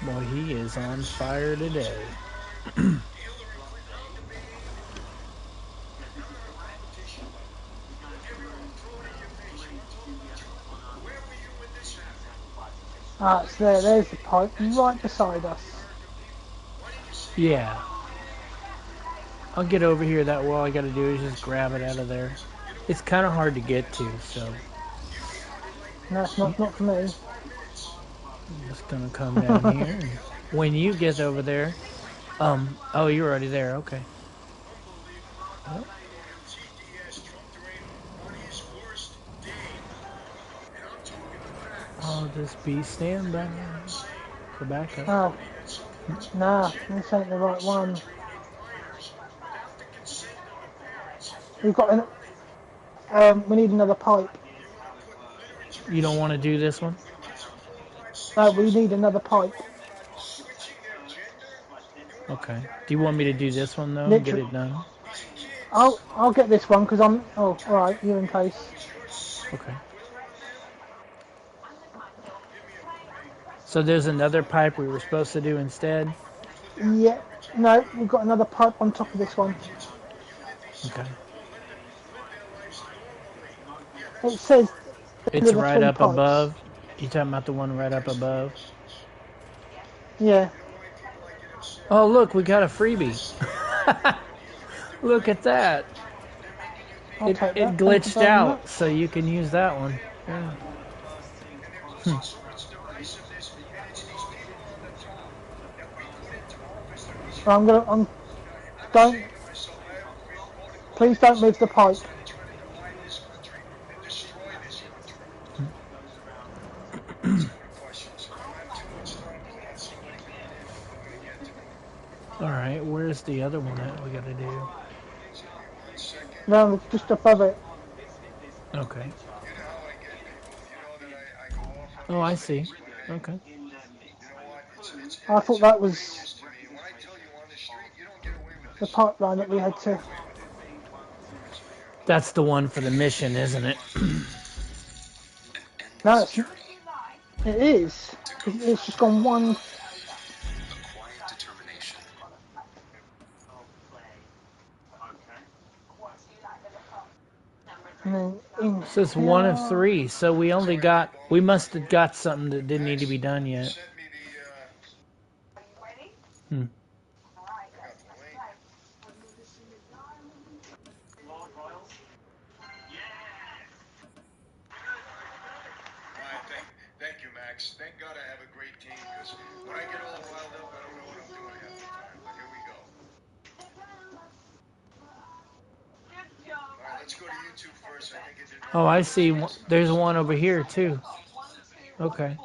Boy, he is on fire today. Ah, it's there. There's the pipe right beside us. Yeah. I'll get over here. That all I gotta do is just grab it out of there. It's kind of hard to get to, so No, it's not for me. I'm just gonna come down here. And when you get over there, oh, you're already there. Okay. Well, I'll just be standby for backup. Oh, nah, this ain't the right one. We've got we need another pipe. You don't want to do this one? No, we need another pipe. Okay. Do you want me to do this one though and get Literally. it done? I'll get this one because I'm. Oh, all right. You're in case. Okay. So there's another pipe we were supposed to do instead? Yeah. No, we've got another pipe on top of this one. Okay. It says It's deliver right three up pipes. above. You talking about the one right up above? Yeah. Oh, look, we got a freebie. Look at that. I'll It take it that. Thank you glitched very out, much. so you can use that one. Yeah. Right, I'm. Don't. Please don't move the pipe. All right, where's the other one that we got to do? No, just above it. Okay. Oh, I see. Okay. I thought that was the pipeline that we had to. That's the one for the mission, isn't it? No, it is. It's just gone one. And then in So it's one of here. three. So we must have got something that didn't need to be done yet. Hmm. Thank you, Max. Thank God I have a great team because when I get all riled up, I don't know what I'm doing half the two first. I think it did Oh, not I work see. last time. There's So one over here too. Okay.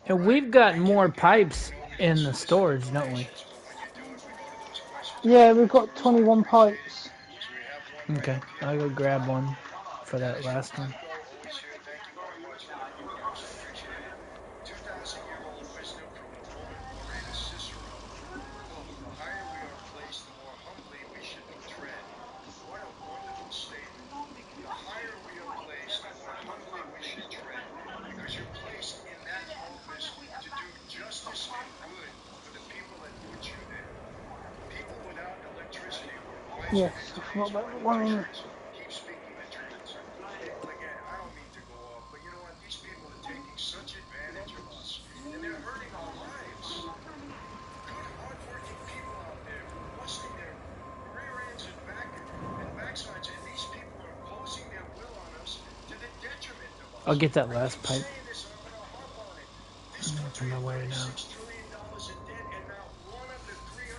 And right. we've got We can more again, pipes we don't in the solicit storage, don't we? donations, but when you do it, we go to those questions Yeah, again. we've got First, I 21 appreciate it. pipes. So we have one right Okay. up here. I'll go grab one for that Dennis from last one. Pimco, always here. Thank you very much for the Roadcraft. Appreciate it. 2,000-year-old wisdom from the Roman orator Cicero. Quote, the higher we are placed, the more humbly we should tread. What a wonderful statement. The higher we are placed, the more humbly we should tread. Because you're placed in that office to do justice and good for the people that put you there. People without electricity or wiser than Yes, I forgot today's about the one in. politicians keep speaking the truth. People, again, I don't mean to go off, but you know what? These people are taking such advantage of us, and they're hurting our lives. Good, hardworking people out there busting their rear ends and backsides, and these people are imposing their will on us to the detriment of I'll us. get that I last keep pipe. saying this, and I'm going to harp on it. This On country my is way now. $36 trillion in debt, and not one of the 350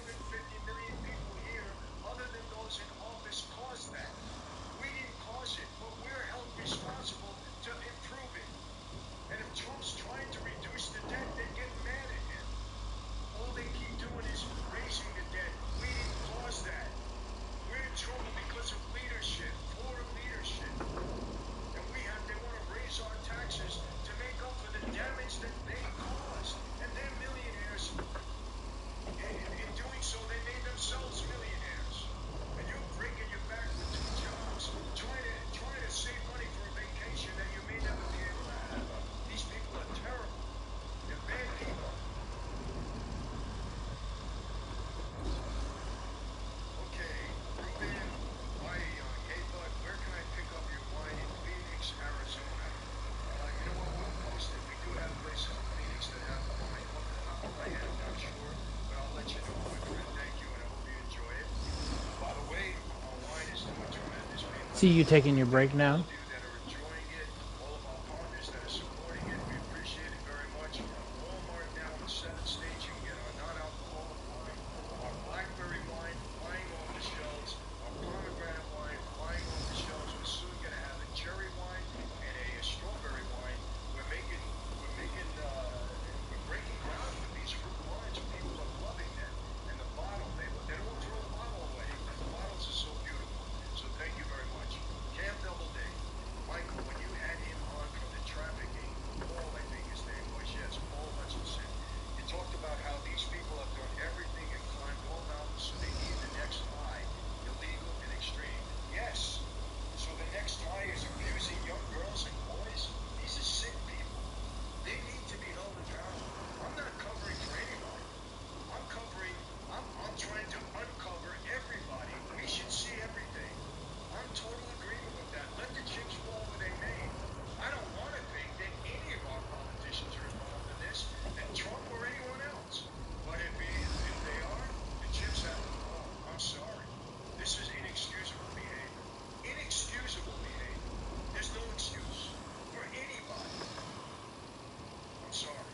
million people here, other than those in office, caused that. We didn't cause it, but we're held responsible to improve it. And if Trump's trying to reduce the debt, then get mad at him. All they keep doing is raising the debt. We didn't cause that. We're in trouble because of leadership, poor leadership. And they want to raise our taxes to make up for the damage that they caused. And they're millionaires. In doing so, they made themselves millionaires. And you're breaking your back with 2 jobs, trying to save money for a vacation that you may never be able to have. These people are terrible. They're bad people. Okay, Ruben Bayon. Hey, bud, where can I pick up your wine in Phoenix, Arizona? You know what? We'll post it. We do have places in Phoenix that have wine. Off the top of my head, I'm not sure, but I'll let you know, my friend. Thank you, and I hope you enjoy it. By the way, our wine is doing tremendous, people. See you taking your Thank break all now. of you that are enjoying it, all of our partners that are supporting it. We appreciate it very much. Walmart now in the 7th state, you can get our non-alcoholic wine, our blackberry wine flying off the shelves, our pomegranate wine flying off the shelves. We're soon going to have a cherry wine and a strawberry wine. We're breaking ground with these fruit wines. People are loving them. And the bottle, they don't throw the bottle away. The bottles are so beautiful. So thank you very much. Cam Doubleday. Michael, when you had him on from the trafficking, Paul, I think his name was, yes, Paul Hutchinson, you talked about how these people have done everything and climbed all mountains, so they need the next high, illegal and extreme. Yes. So the next high is abusing young girls and boys. These are sick people. They need to be held accountable. I'm not covering for anybody. I'm trying to uncover everybody. We should see everything. I'm total agreement with that. Let the chips fall where they may. I don't want to think that any of our politicians are involved in this, that Trump or anyone else. But if they are, the chips have to fall. I'm sorry. This is inexcusable behavior. Inexcusable behavior. There's no excuse for anybody. I'm sorry.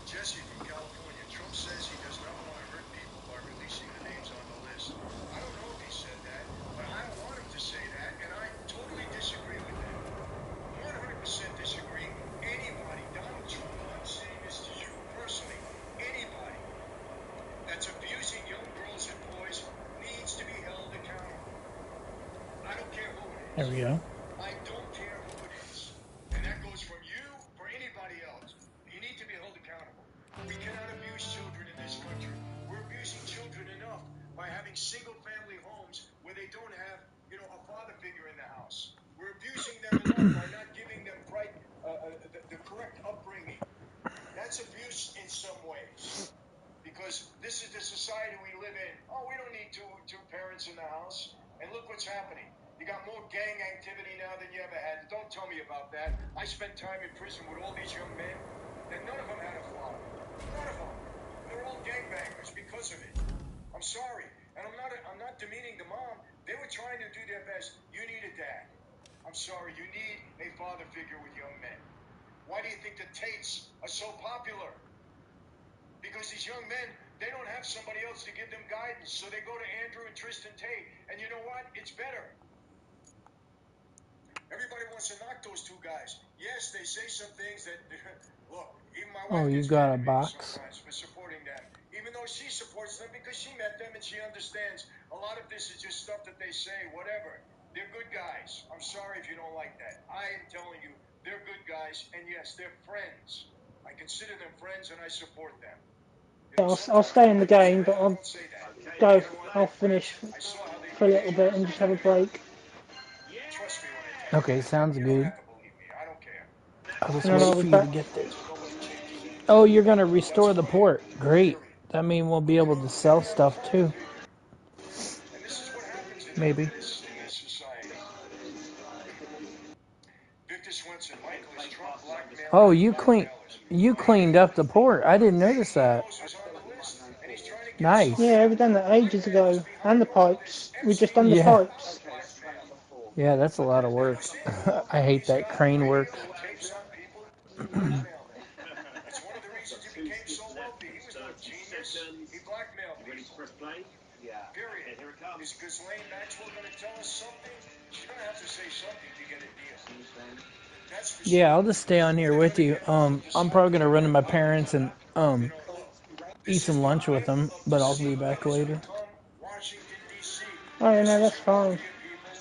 Jesse from California. Trump says he does not want to hurt people by releasing the names on the list. I don't know if he said that, but I don't want him to say that, and I totally disagree with that. 100% disagree. Anybody, Donald Trump, and I'm saying this to you personally, anybody that's abusing young girls and boys needs to be held accountable. I don't care who it There is. we go. I don't care who it is. And that goes from you for anybody else. You need to be held accountable. We cannot abuse children in this country. We're abusing children enough by having single-family homes where they don't have, a father figure in the house. We're abusing them enough by not giving them the correct upbringing. That's abuse in some ways. Because this is the society we live in. Oh, we don't need two parents in the house. And look what's happening. You got more gang activity now than you ever had. Don't tell me about that. I spent time in prison with all these young men, and none of them had a father. None of them. They're all gangbangers because of it. I'm sorry. And I'm not demeaning the mom. They were trying to do their best. You need a dad. I'm sorry. You need a father figure with young men. Why do you think the Tates are so popular? Because these young men They don't have somebody else to give them guidance, so they go to Andrew and Tristan Tate. And you know what? It's better. Everybody wants to knock those two guys. Yes, they say some things that, look, even my wife you gets got mad a at me box? sometimes for supporting them, even though she supports them because she met them and she understands a lot of this is just stuff that they say, whatever. They're good guys. I'm sorry if you don't like that. I am telling you, they're good guys, and yes, they're friends. I consider them friends, and I support them. You know, I'll sometimes stay in the people say, game, but I I'll don't say that. go. You know what? I'll They're finish friends. I saw how they for a little bit and just have a break. trust me when I tell you. Okay, sounds You don't good. have to believe me. I don't care. I'll just And then wait I'll be for you to back. get there. Nobody changes anything. Oh, you're gonna That's restore the who I am. port. Great. Period. That means we'll be able to sell stuff too. And this is what happens in Maybe. this society. Victor Swenson, Michael, is Trump blackmailing Oh, blackmailers? you cleaned up the port. I didn't Maybe notice he that. knows who's on the list, and he's trying to get Nice. Yeah, somebody. we done that ages ago. Blackmailers And behind the all of this. pipes. We just Epstein done the was Yeah. all about pipes. blackmail. Yeah, that's a lot of You work. understand? I hate He's that got crane video work. tapes on people blackmailing. That's one of the reasons he became so wealthy. He was no genius. He blackmailed people. Period. Is Ghislaine Maxwell going to tell us something? She's going to have to say something to get a deal. That's for Yeah, sure. I'll just stay on here They're with going to you. get her to I'm decide probably who gonna they're run to going my to vote parents for. and You know, look, eat this is some the lunch with height them, of but the I'll be scene that back has later. become Washington, D.C. Oh, yeah, This no, is that's your fine. mafia people.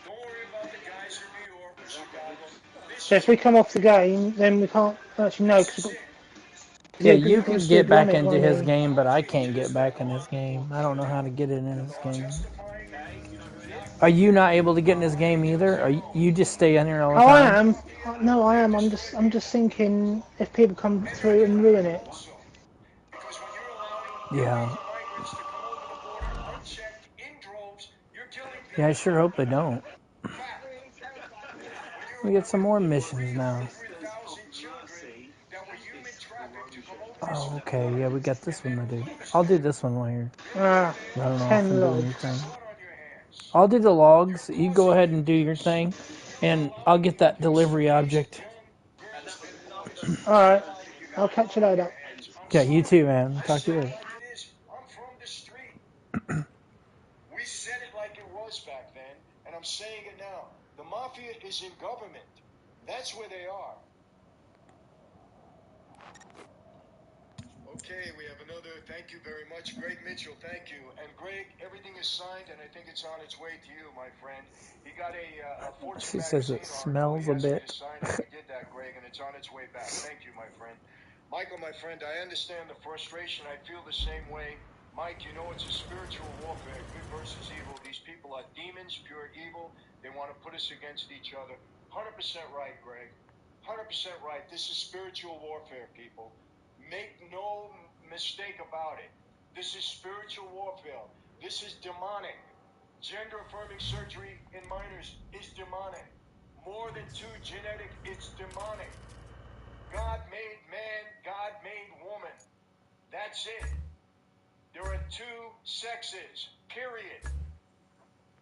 Don't worry about the guys in New York or Chicago. This So is if we your come off the mafia. game, then we can't actually know This because is it. Yeah, he'll you he'll can still get be on back it, into won't his he? game, but I can't get back in his game. I don't know how to get in his No game. justifying it. Are you not able to get in his game either? Or you just stay in here all the Oh, I time? am. No, I am. I'm just thinking if people come And they're through and doing ruin it it. also. Because when you're allowing Yeah. illegal migrants to come over the border unchecked in droves, you're killing Yeah, I people. sure hope they don't. Fact. When you're We get some allowing more over missions now. 300,000 children that were human trafficked to come over this Oh, southern okay. Yeah, we border, got this and one then to do. lose I'll do them, this one while you're. you're Ah, eliminating I don't know if 10 I'm those. doing You anything. logs. got blood on your hands. I'll do the logs. You're You go causing ahead and do your abuse. thing, You're and I'll allowing get that abuse delivery against object. young girls and boys. Alright, You got I'll blood catch you on your later. hands. I'm Okay, you sorry. too, man. I Talk to say you it later. like it is. I'm from the street. We said it like it was back then, and I'm saying it now. The mafia is in government. That's where they are. Okay, we have another. Thank you very much, Greg Mitchell. Thank you. And Greg, everything is signed, and I think it's on its way to you, my friend. He got a Fortune She says magazine it article. He smells a asked me to bit. sign it. We did that, Greg, and it's on its way back. Thank you, my friend. Michael, my friend, I understand the frustration. I feel the same way. Mike, you know it's a spiritual warfare, good versus evil. These people are demons, pure evil. They want to put us against each other. 100% right, Greg. 100% right. This is spiritual warfare, people. Make no mistake about it. This is spiritual warfare. This is demonic. Gender affirming surgery in minors is demonic. More than two genetic, it's demonic. God made man, God made woman. That's it. There are two sexes, period.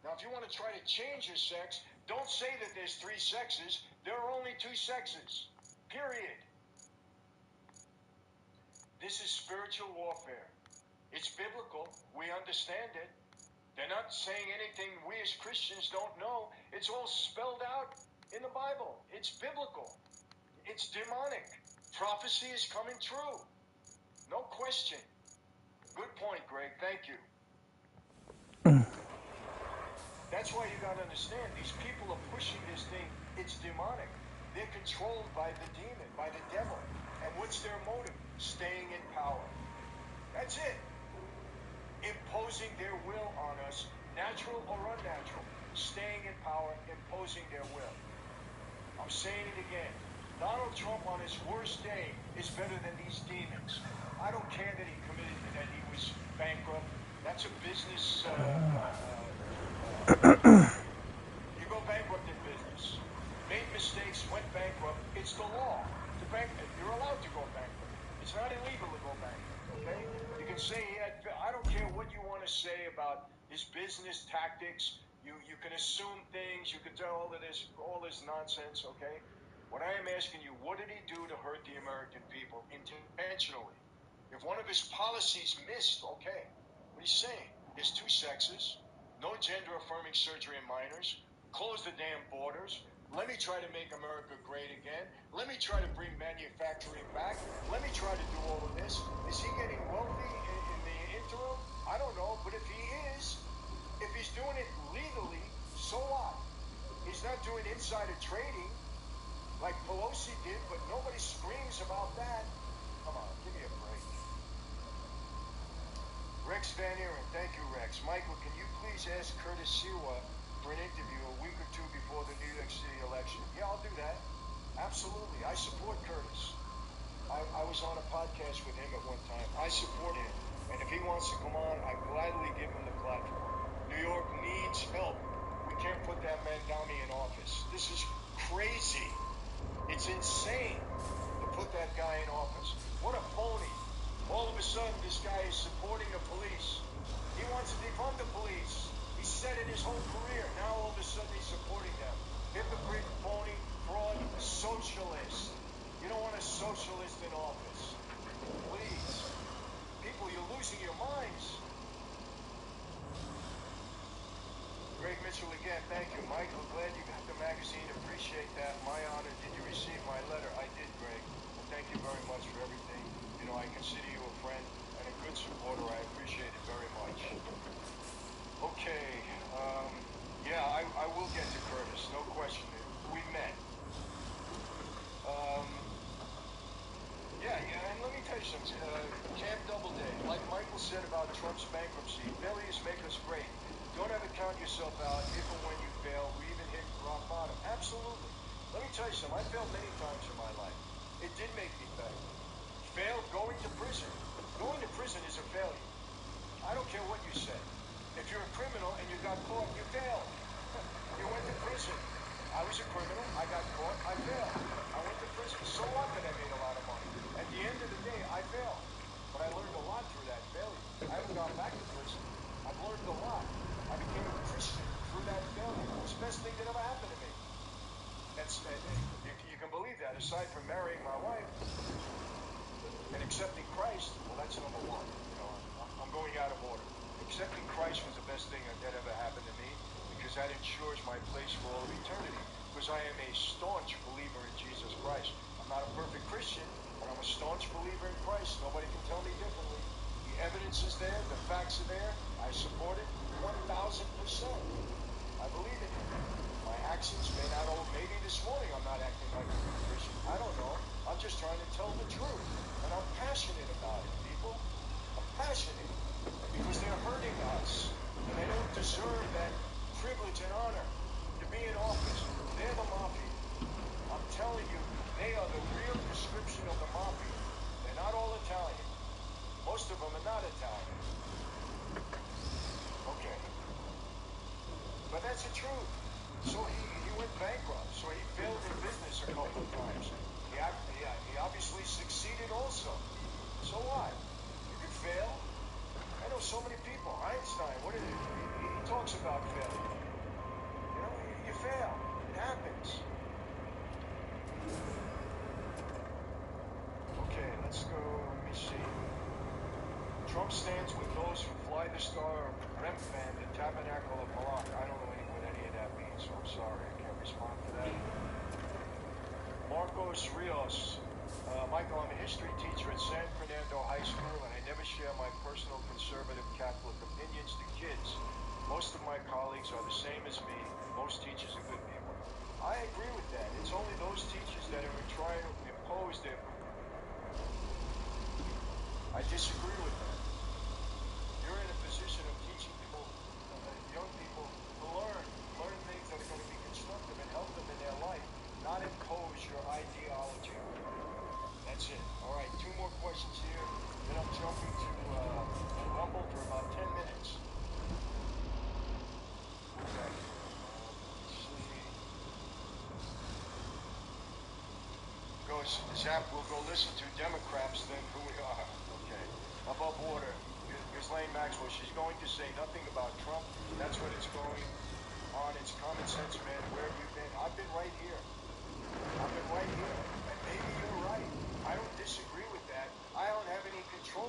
Now, if you want to try to change your sex, don't say that there's three sexes. There are only two sexes, period. This is spiritual warfare. It's biblical. We understand it. They're not saying anything we as Christians don't know. It's all spelled out in the Bible. It's biblical. It's demonic. Prophecy is coming true. No question. Good point, Greg. Thank you. That's why you got to understand, these people are pushing this thing. It's demonic. They're controlled by the demon, by the devil. And what's their motive? Staying in power. That's it. Imposing their will on us, natural or unnatural. Staying in power, imposing their will. I'm saying it again. Donald Trump on his worst day is better than these demons. I don't care that he committed, that he was bankrupt. That's a business. You go bankrupt in business. Made mistakes, went bankrupt. It's the law. You're allowed to go bankrupt. It's not illegal to go bankrupt, okay? You can say he had, I don't care what you want to say about his business tactics. You can assume things. You can tell all this nonsense, okay? What I am asking you, what did he do to hurt the American people intentionally? If one of his policies missed, okay. What he's saying, there's two sexes, no gender-affirming surgery in minors, close the damn borders, let me try to make America great again, let me try to bring manufacturing back, let me try to do all of this. Is he getting wealthy in the interim? I don't know, but if he is, if he's doing it legally, so what? He's not doing insider trading like Pelosi did, but nobody screams about that. Come on, give me a break. Rex Van Aaron, thank you, Rex. Michael, can you please ask Curtis Siwa for an interview a week or two before the New York City election? Yeah, I'll do that. Absolutely. I support Curtis. I was on a podcast with him at one time. I support him. And if he wants to come on, I gladly give him the platform. New York needs help. We can't put that man down in office. This is crazy. It's insane to put that guy in office. What a phony. All of a sudden, this guy is supporting the police. He wants to defund the police. He said it his whole career. Now all of a sudden he's supporting them. Hypocrite, phony, fraud, socialist. You don't want a socialist in office. Please. People, you're losing your minds. Greg Mitchell again, thank you. Michael, glad you got the magazine. Appreciate that. My honor. Did you receive my letter? I did, Greg. And thank you very much for everything. You know, I consider you a friend and a good supporter. I appreciate it very much. Okay. Yeah, I will get to Curtis. No question. We met. Yeah, and let me tell you something. Camp Doubleday, like Michael said about Trump's bankruptcy, failures make us great. Don't ever count yourself out if and when you fail or even hit rock bottom. Absolutely. Let me tell you something. I failed many times in my life. It did make me better. Failed going to prison. Going to prison is a failure. I don't care what you say. If you're a criminal and you got caught, you failed. You went to prison. I was a criminal. I got caught. I failed. I went to prison. So what that I made a lot of money? At the end of the day, I failed. But I learned a lot through that failure. I haven't gone back to prison. I've learned a lot. I became a Christian through that failure. It was the best thing that ever happened to me. You can believe that. Aside from marrying my wife and accepting Christ, well, that's number one. You know, I'm going out of order. Accepting Christ was the best thing that ever happened to me because that ensures my place for all of eternity. Because I am a staunch believer in Jesus Christ. I'm not a perfect Christian, but I'm a staunch believer in Christ. Nobody can tell me differently. The evidence is there. The facts are there. I support it 1,000%. I believe in it. My actions may not all. Maybe this morning I'm not acting like a good Christian. I don't know. I'm just trying to tell the truth. And I'm passionate about it, people. I'm passionate. Because they're hurting us. And they don't deserve that privilege and honor to be in office. They're the mafia. I'm telling you, they are the real description of the mafia. They're not all Italian. Most of them are not Italian. Okay. But that's the truth. So he went bankrupt. So he failed in business a couple of times. He obviously succeeded also. So what? You can fail. I know so many people. Einstein, what did he talks about failure. You know, you fail. It happens. Okay, let's go. Let me see. Trump stands with those who fly the star Remphan, the tabernacle of Malak. I don't know what any of that means, so I'm sorry. I can't respond to that. Marcos Rios. Michael, I'm a history teacher at San Fernando High School, and I never share my personal conservative Catholic opinions to kids. Most of my colleagues are the same as me. Most teachers are good people. I agree with that. It's only those teachers that are trying to impose their... I disagree with that. You're in a position of teaching people, young people, to learn things that are going to be constructive and help them in their life, not impose your ideology. That's it. All right, 2 more questions here. Then I'm jumping to Rumble for about 10 minutes. Okay. Zap, we'll go listen to Democrats, then who we are. Okay. Above water. Ghislaine Maxwell, she's going to say nothing about Trump. That's what it's going on. It's common sense, man. Where have you been? I've been right here. I've been right here. And maybe you're right. I don't disagree with that. I don't have any control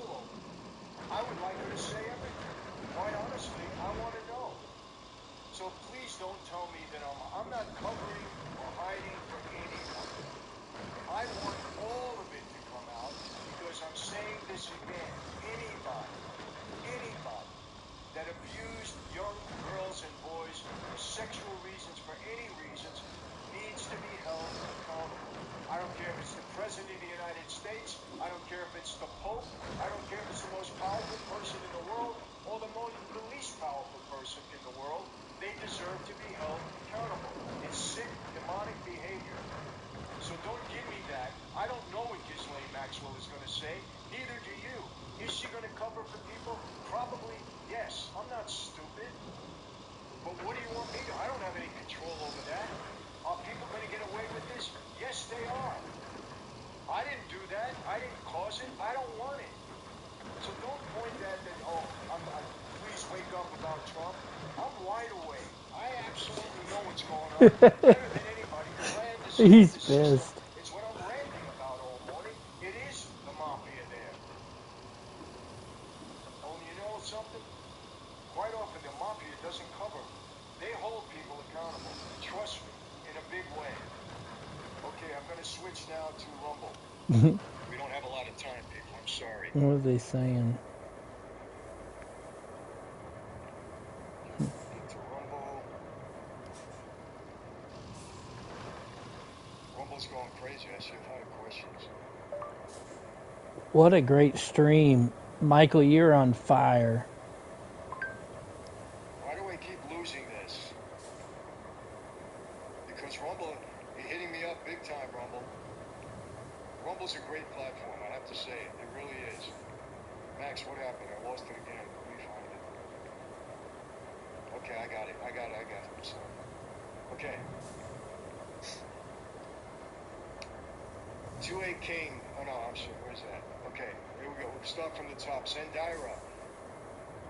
better than anybody because I understand He's the system. pissed. It's what I'm ranting about all morning. It is the mafia there. And you know something? Quite often the mafia doesn't cover. They hold people accountable. Trust me, in a big way. Okay, I'm going to switch now to Rumble. We don't have a lot of time, people. I'm sorry. What are they saying? To Rumble. Rumble's going crazy. I see a lot of questions. What a great stream. Michael, you're on fire. Why do I keep losing this? Because Rumble, you're hitting me up big time, Rumble. Rumble's a great platform, I have to say it. It really is. Max, what happened? I lost it again. Let me find it. Okay, I got it. So, okay. 2A King. Oh no, I'm sorry. Where's that? Okay, here we go. We'll start from the top. Zendira.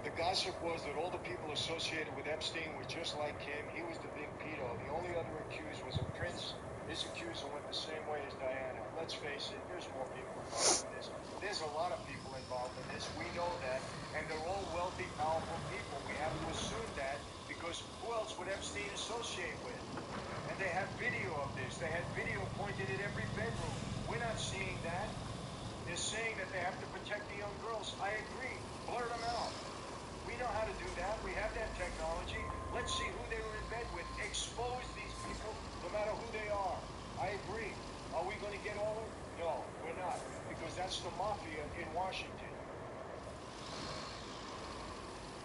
The gossip was that all the people associated with Epstein were just like him. He was the big pedo. The only other accused was a prince. His accuser went the same way as Diana. Let's face it, there's more people involved in this. There's a lot of people involved in this. We know that. And they're all wealthy, powerful people. We have to assume that because who else would Epstein associate with? And they have video of this. They had video pointed at every bedroom. We're not seeing that. They're saying that they have to protect the young girls. I agree. Blur them out. We know how to do that. We have that technology. Let's see who they were in bed with. Expose these people no matter who they are. I agree. Are we going to get all of them? No, we're not. Because that's the mafia in Washington.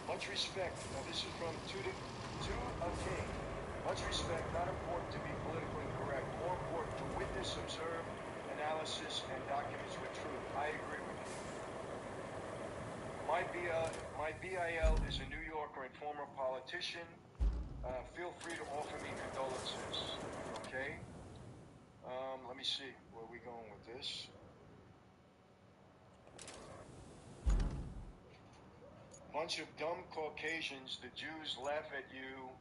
Much respect. Now this is from to a king. Much respect. Not important to be politically correct. More important to witness, observe, analysis, and documents with truth. I agree with you. My BIL is a New Yorker and former politician. Feel free to offer me condolences. Okay? Let me see. Where are we going with this? Bunch of dumb Caucasians, the Jews laugh at you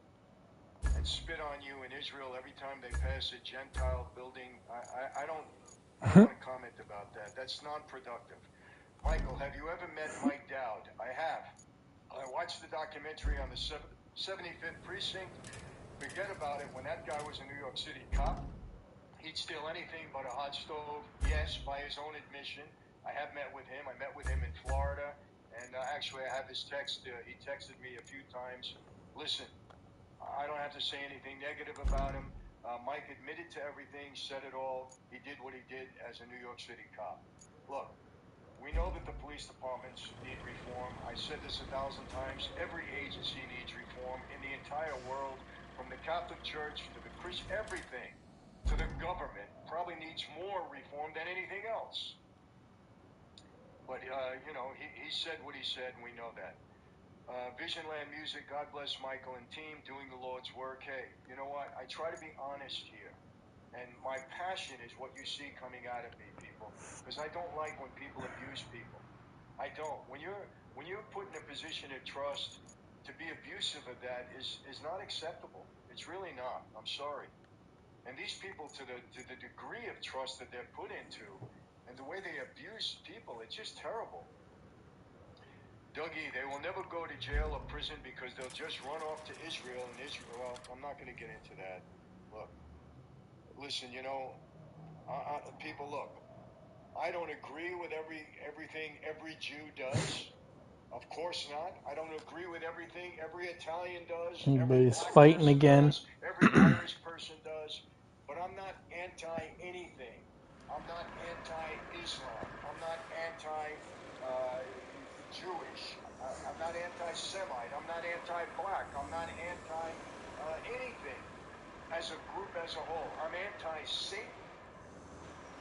and spit on you in Israel every time they pass a Gentile building. I don't want to comment about that. That's non-productive. Michael, have you ever met Mike Dowd? I have. I watched the documentary on the 75th Precinct. Forget about it. When that guy was a New York City cop, he'd steal anything but a hot stove. Yes, by his own admission. I have met with him. I met with him in Florida. And actually, I have his text. He texted me a few times. Listen, I don't have to say anything negative about him. Mike admitted to everything, said it all. He did what he did as a New York City cop. Look, we know that the police departments need reform. I said this 1,000 times. Every agency needs reform in the entire world, from the Catholic Church to the Christian, everything, to the government, probably needs more reform than anything else. But, he said what he said, and we know that. Visionland Music, God bless Michael and team doing the Lord's work. Hey, you know what? I try to be honest here. And my passion is what you see coming out of me, people. Because I don't like when people abuse people. I don't. When you're put in a position of trust, to be abusive of that is not acceptable. It's really not. I'm sorry. And these people, to the degree of trust that they're put into, and the way they abuse people, it's just terrible. Dougie, they will never go to jail or prison because they'll just run off to Israel. And Israel, well, I'm not going to get into that. Look. Listen, people, look, I don't agree with everything every Jew does. Of course not. I don't agree with everything every Italian does, every Everybody's black fighting person again. does, every Irish person does. But I'm not anti-anything. I'm not anti-Islam. I'm not anti-Jewish. I'm not anti-Semite. I'm not anti-black. I'm not anti-anything. As a group, as a whole, I'm anti-Satan.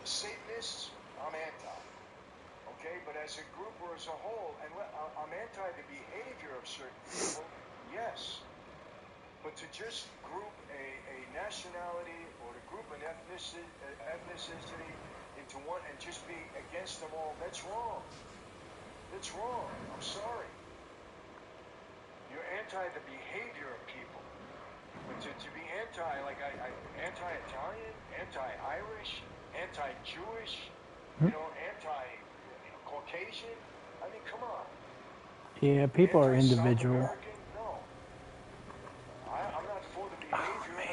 The Satanists, I'm anti. Okay, but as a group or as a whole, and I'm anti the behavior of certain people, yes. But to just group a nationality or to group an ethnicity into one and just be against them all, that's wrong. That's wrong. I'm sorry. You're anti the behavior of people. But to be anti-Italian, anti-Irish, anti-Jewish, anti-Caucasian, I mean, come on. Yeah, people are Anti-South individual. American, no. I'm not for the behavior of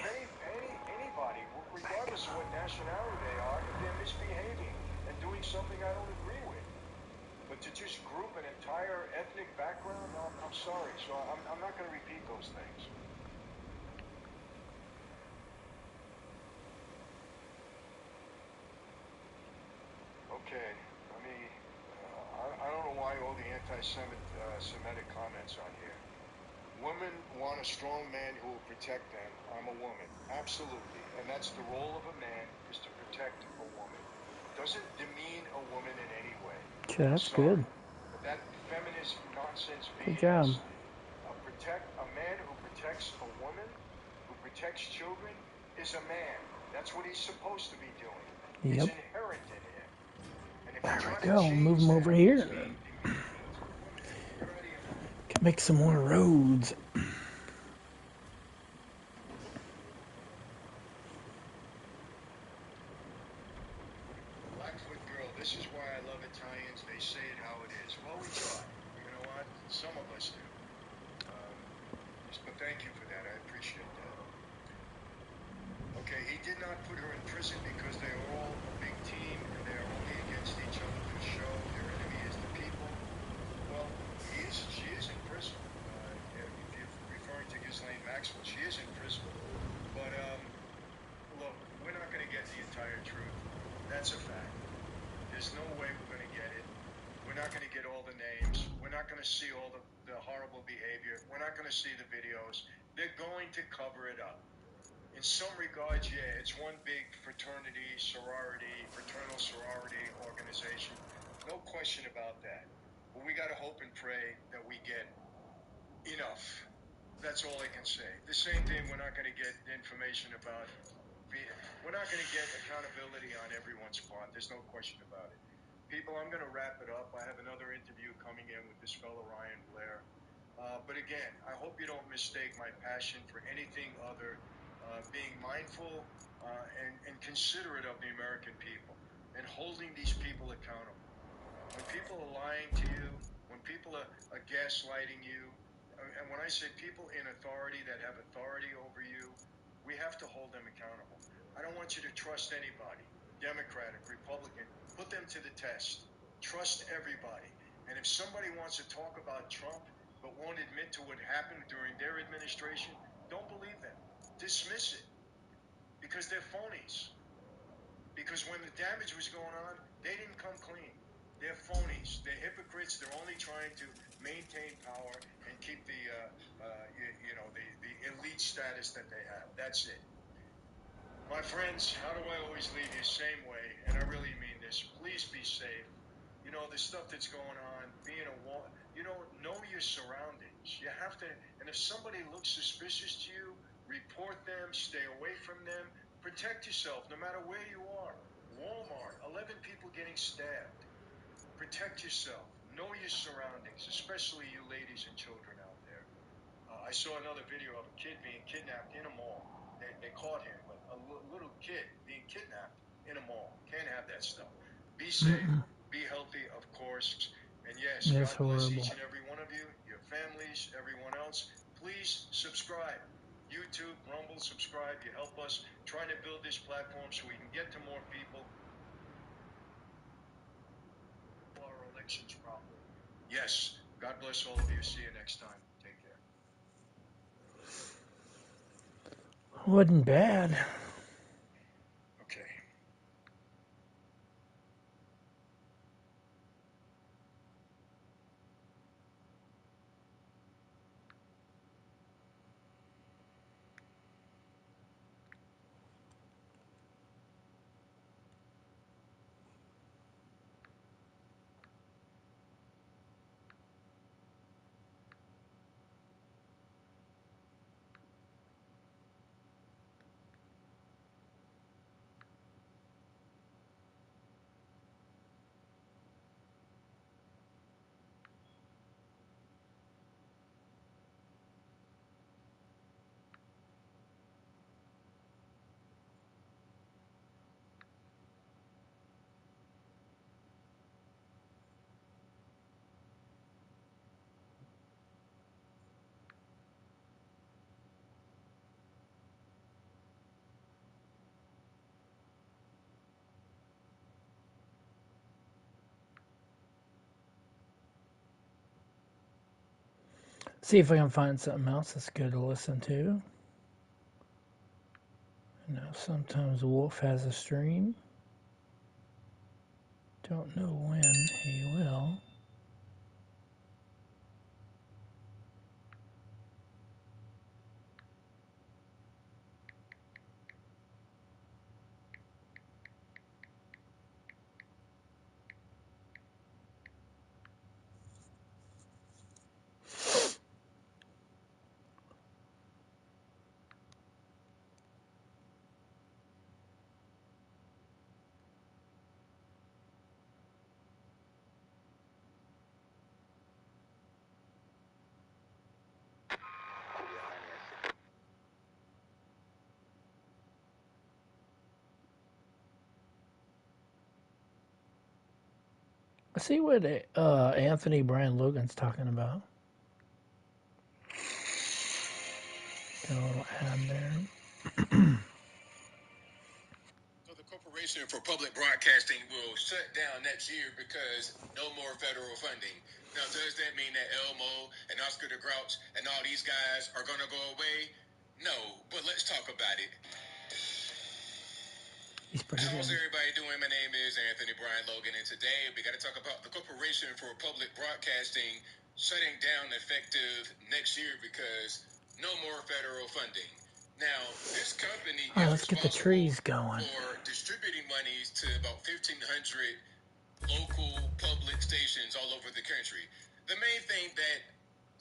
anybody, regardless of what nationality they are, if they're misbehaving and doing something I don't agree with. But to just group an entire ethnic background, no, I'm sorry. So I'm not going to repeat those things. Okay, let me. I don't know why all the anti-Semitic comments on here. Women want a strong man who will protect them. I'm a woman. Absolutely. And that's the role of a man, is to protect a woman. Doesn't demean a woman in any way. Okay, I'm that's sorry. good. But that feminist nonsense Good job. BS, a man who protects a woman, who protects children, is a man. That's what he's supposed to be doing. It's Yep. inherent in him. And if There you try we to go. Move change them that, over he's here. being demeaning to a woman. You're out of your mind. Can make some more roads. Blackfoot girl, this is why I love Italians. They say it how it is. Well, we try. You know what? Some of us do. But thank you for that. I appreciate that. Okay, he did not put her in prison because they are all a big team and they are only against each other for show. Their enemy is the people. Well, she is in prison. If you're referring to Ghislaine Maxwell, she is in prison. But look, we're not going to get the entire truth. That's a fact. There's no way we're going to get it. We're not going to get all the names. We're not going to see all the horrible behavior. We're not going to see the videos. They're going to cover it up. In some regards, yeah, it's one big fraternal sorority organization. No question about that. But we got to hope and pray that we get enough. That's all I can say. The same thing, we're not going to get information about. We're not going to get accountability on everyone's part. There's no question about it. People, I'm going to wrap it up. I have another interview coming in with this fellow Ryan Blair. But again, I hope you don't mistake my passion for anything other being mindful and considerate of the American people and holding these people accountable. When people are lying to you, when people are gaslighting you, and when I say people in authority that have authority over you, we have to hold them accountable. I don't want you to trust anybody, Democratic, Republican. Put them to the test. Trust everybody. And if somebody wants to talk about Trump but won't admit to what happened during their administration, don't believe them. Dismiss it. Because they're phonies. Because when the damage was going on, they didn't come clean. They're phonies. They're hypocrites. They're only trying to maintain power and keep the elite status that they have. That's it. My friends, how do I always leave you? Same way, and I really mean this. Please be safe. You know, the stuff that's going on, know your surroundings. You have to, and if somebody looks suspicious to you, report them, stay away from them, protect yourself no matter where you are. Walmart, 11 people getting stabbed. Protect yourself. Know your surroundings, especially you ladies and children out there. I saw another video of a kid being kidnapped in a mall. They caught him, but a little kid being kidnapped in a mall. Can't have that stuff. Be safe, be healthy, of course. And yes, That's God bless horrible. each and every one of you, your families, everyone else. Please subscribe. YouTube, Rumble, subscribe. You help us trying to build this platform so we can get to more people. Our elections properly. Yes. God bless all of you. See you next time. Take care. Wasn't bad. Okay. See if I can find something else that's good to listen to. You know, sometimes Wolf has a stream. Don't know when he will. Let's see what Anthony Brian Logan's talking about. Got a little ad there. So the Corporation for Public Broadcasting will shut down next year because no more federal funding. Now, does that mean that Elmo and Oscar the Grouch and all these guys are going to go away? No, but let's talk about it. He's pretty How's good. everybody doing? My name is Anthony Brian Logan, and today we got to talk about the Corporation for Public Broadcasting shutting down effective next year because no more federal funding. Now, this company All right, is let's get the responsible trees going. for distributing monies to about 1,500 local public stations all over the country. The main thing that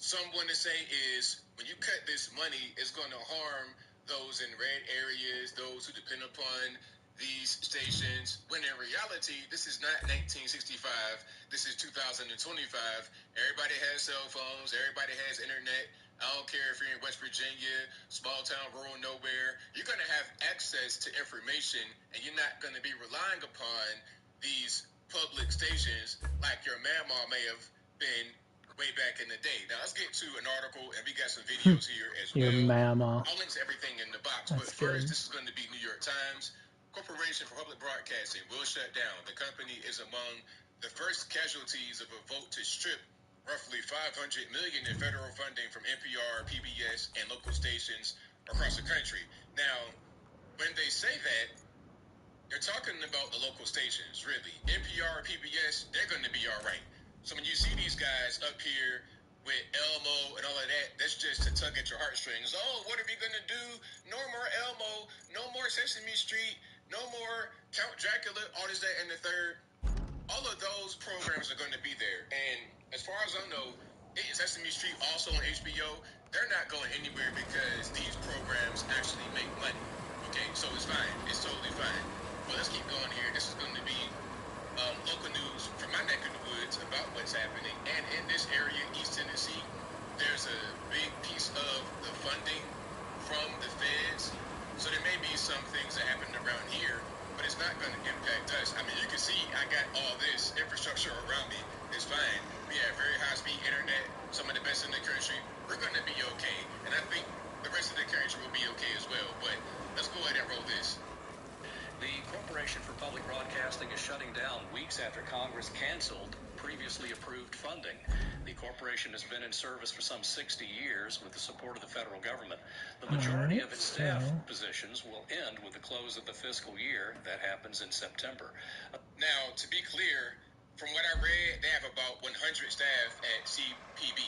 some want to say is when you cut this money, it's going to harm those in red areas, those who depend upon these stations, when in reality, this is not 1965, this is 2025. Everybody has cell phones, everybody has internet. I don't care if you're in West Virginia, small town, rural nowhere, you're going to have access to information, and you're not going to be relying upon these public stations like your mama may have been way back in the day. Now let's get to an article, and we got some videos here as Your well. mama. I'll link to everything in the box, That's but first, good. this is going to be New York Times. Corporation for Public Broadcasting will shut down. The company is among the first casualties of a vote to strip roughly $500 million in federal funding from NPR, PBS, and local stations across the country. Now, when they say that, they're talking about the local stations, really. NPR, PBS, they're going to be all right. So when you see these guys up here with Elmo and all of that, that's just to tug at your heartstrings. Oh, what are we going to do? No more Elmo, no more Sesame Street, no more Count Dracula, all this, that, and the third. All of those programs are going to be there. And as far as I know, Sesame Street also on HBO, they're not going anywhere because these programs actually make money. Okay, so it's fine. It's totally fine. Well, let's keep going here. This is going to be local news from my neck of the woods about what's happening. And in this area, East Tennessee, there's a big piece of the funding from the feds. So there may be some things that happen around here, but it's not going to impact us. I mean, you can see I got all this infrastructure around me. It's fine. We have very high-speed internet, some of the best in the country. We're going to be okay. And I think the rest of the country will be okay as well. But let's go ahead and roll this. The Corporation for Public Broadcasting is shutting down weeks after Congress canceled previously approved funding. The corporation has been in service for some 60 years with the support of the federal government. The majority of its staff positions will end with the close of the fiscal year. That happens in September. Now, to be clear, from what I read, they have about 100 staff at CPB.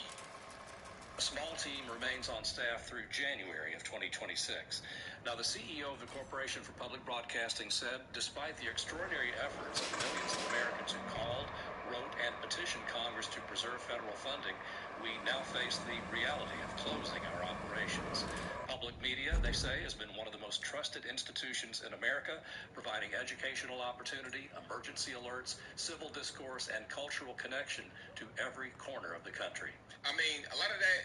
A small team remains on staff through January of 2026. Now, the CEO of the Corporation for Public Broadcasting said, despite the extraordinary efforts of millions of Americans who called, wrote, and petitioned Congress to preserve federal funding, we now face the reality of closing our operations. Public media, they say, has been one of the most trusted institutions in America, providing educational opportunity, emergency alerts, civil discourse, and cultural connection to every corner of the country. I mean, a lot of that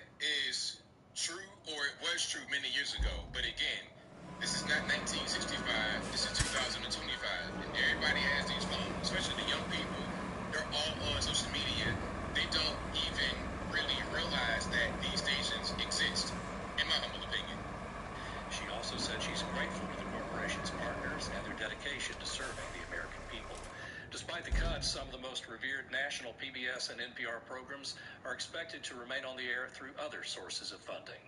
is true, or it was true many years ago. But again, this is not 1965. This is 2025. And everybody has these phones, especially the young people. They're all on social media. They don't even really realize that these stations exist, in my humble opinion. She also said she's grateful to the corporation's partners and their dedication to serving the American people. Despite Despite the cuts, some of the most revered national PBS and NPR programs are expected to remain on the air through other sources of funding.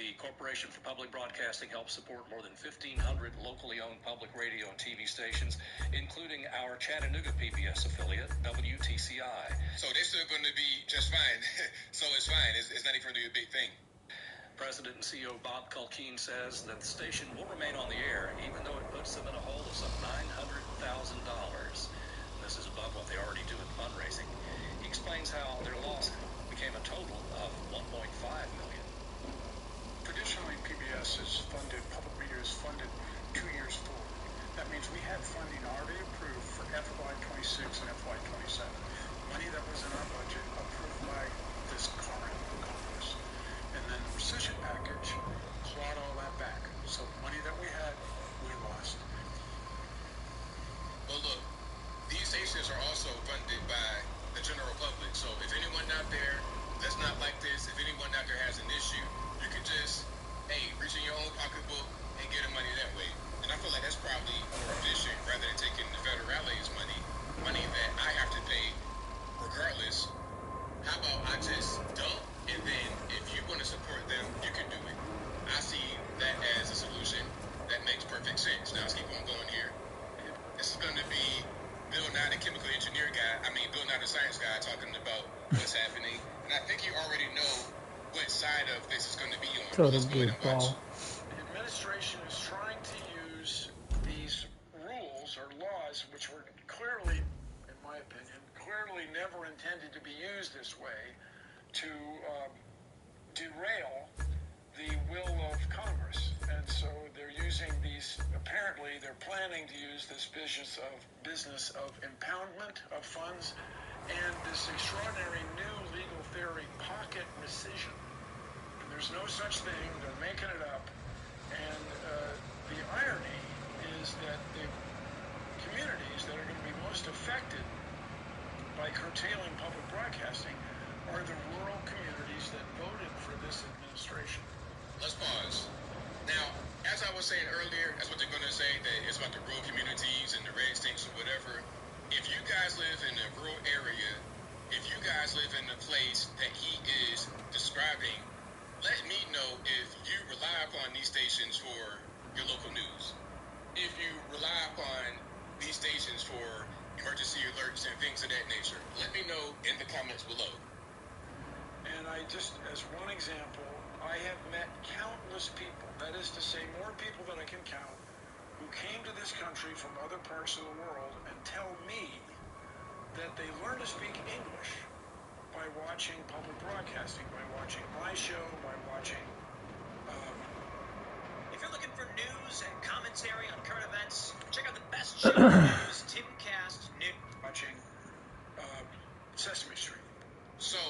The Corporation for Public Broadcasting helps support more than 1,500 locally owned public radio and TV stations, including our Chattanooga PBS affiliate, WTCI. So they're still going to be just fine. So it's fine. It's not even really a big thing. President and CEO Bob Culkeen says that the station will remain on the air, even though it puts them in a hole of some $900,000. This is above what they already do in fundraising. He explains how their loss became a total of $1.5 million. Traditionally, PBS is funded, public media is funded 2 years forward. That means we had funding already approved for FY26 and FY27. Money that was in our budget approved by this current Congress. And then the recession package clawed all that back. So money that we had, we lost. Well, look, these stations are also funded by the general public. So if anyone out there that's not like this, if anyone out there has an issue, you can just, reach in your own pocketbook and get the money that way. And I feel like that's probably more efficient rather than taking the federale's money that I have to pay regardless. How about I just don't, and then if you want to support them, you can do it. I see that as a solution that makes perfect sense. Now let's keep on going here. This is going to be Bill Nye, the chemical engineer guy. Bill Nye, the science guy, talking about what's happening. And I think you already know what side of this is going to be on. Total Let's go ahead and watch. goofball. The administration is trying to use these rules or laws, which were clearly, in my opinion, clearly never intended to be used this way, to derail the will of Congress. And so they're using these, apparently they're planning to use this business of impoundment of funds and this extraordinary new legal theory, pocket rescission. And there's no such thing. They're making it up. And the irony is that the communities that are going to be most affected by curtailing public broadcasting are the rural communities that voted for this administration. Let's pause. Now, as I was saying earlier, that's what they're going to say, that it's about the rural communities and the red states or whatever. If you guys live in a rural area, if you guys live in the place that he is describing, let me know if you rely upon these stations for your local news. If you rely upon these stations for emergency alerts and things of that nature, let me know in the comments below. And I just, as one example, I have met countless people, that is to say more people than I can count, who came to this country from other parts of the world and tell me that they learned to speak English by watching public broadcasting, by watching my show, by watching... If you're looking for news and commentary on current events, check out the best show in the news, Timcast News. Watching Sesame Street. So,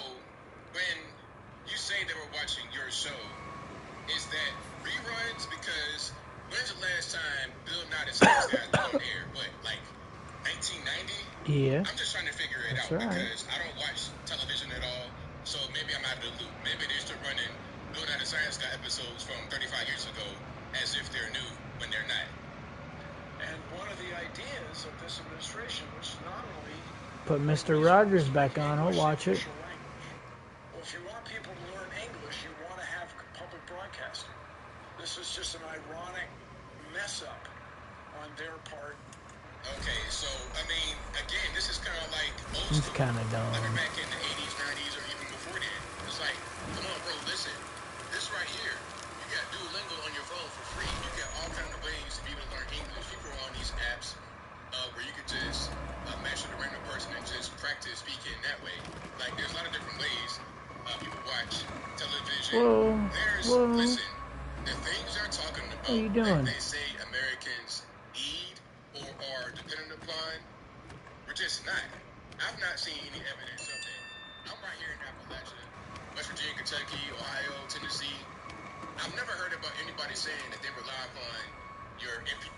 when you say they were watching your show, is that reruns? Because when's the last time Bill Nye the Science Guy was on air? What, like 1990? Yeah. I'm just trying to figure it That's out right. because I don't watch television at all. So maybe I'm out of the loop. Maybe they're still running Bill Nye the Science Guy episodes from 35 years ago as if they're new when they're not. And one of the ideas of this administration was not only... Put Mr. Rogers back on. I'll watch it. Well, if you want people to learn English, you want to have public broadcasting. This is just an ironic mess up on their part. Okay, so, again, this is kind of like old He's school. kind of dumb. Like back in the 80s, 90s, or even before then. It's like, come on, bro, listen. This right here, you got Duolingo on your phone for free. You got all kinds of ways to be able to learn English. People are on these apps where you could just match with a random person and just practice speaking that way. Like, there's a lot of different ways people watch television. Listen, the things they're talking about What are you doing? that they say Americans need or are dependent upon, we're just not. I've not seen any evidence of that. I'm right here in Appalachia, West Virginia, Kentucky, Ohio, Tennessee. I've never heard about anybody saying that they rely upon your MP.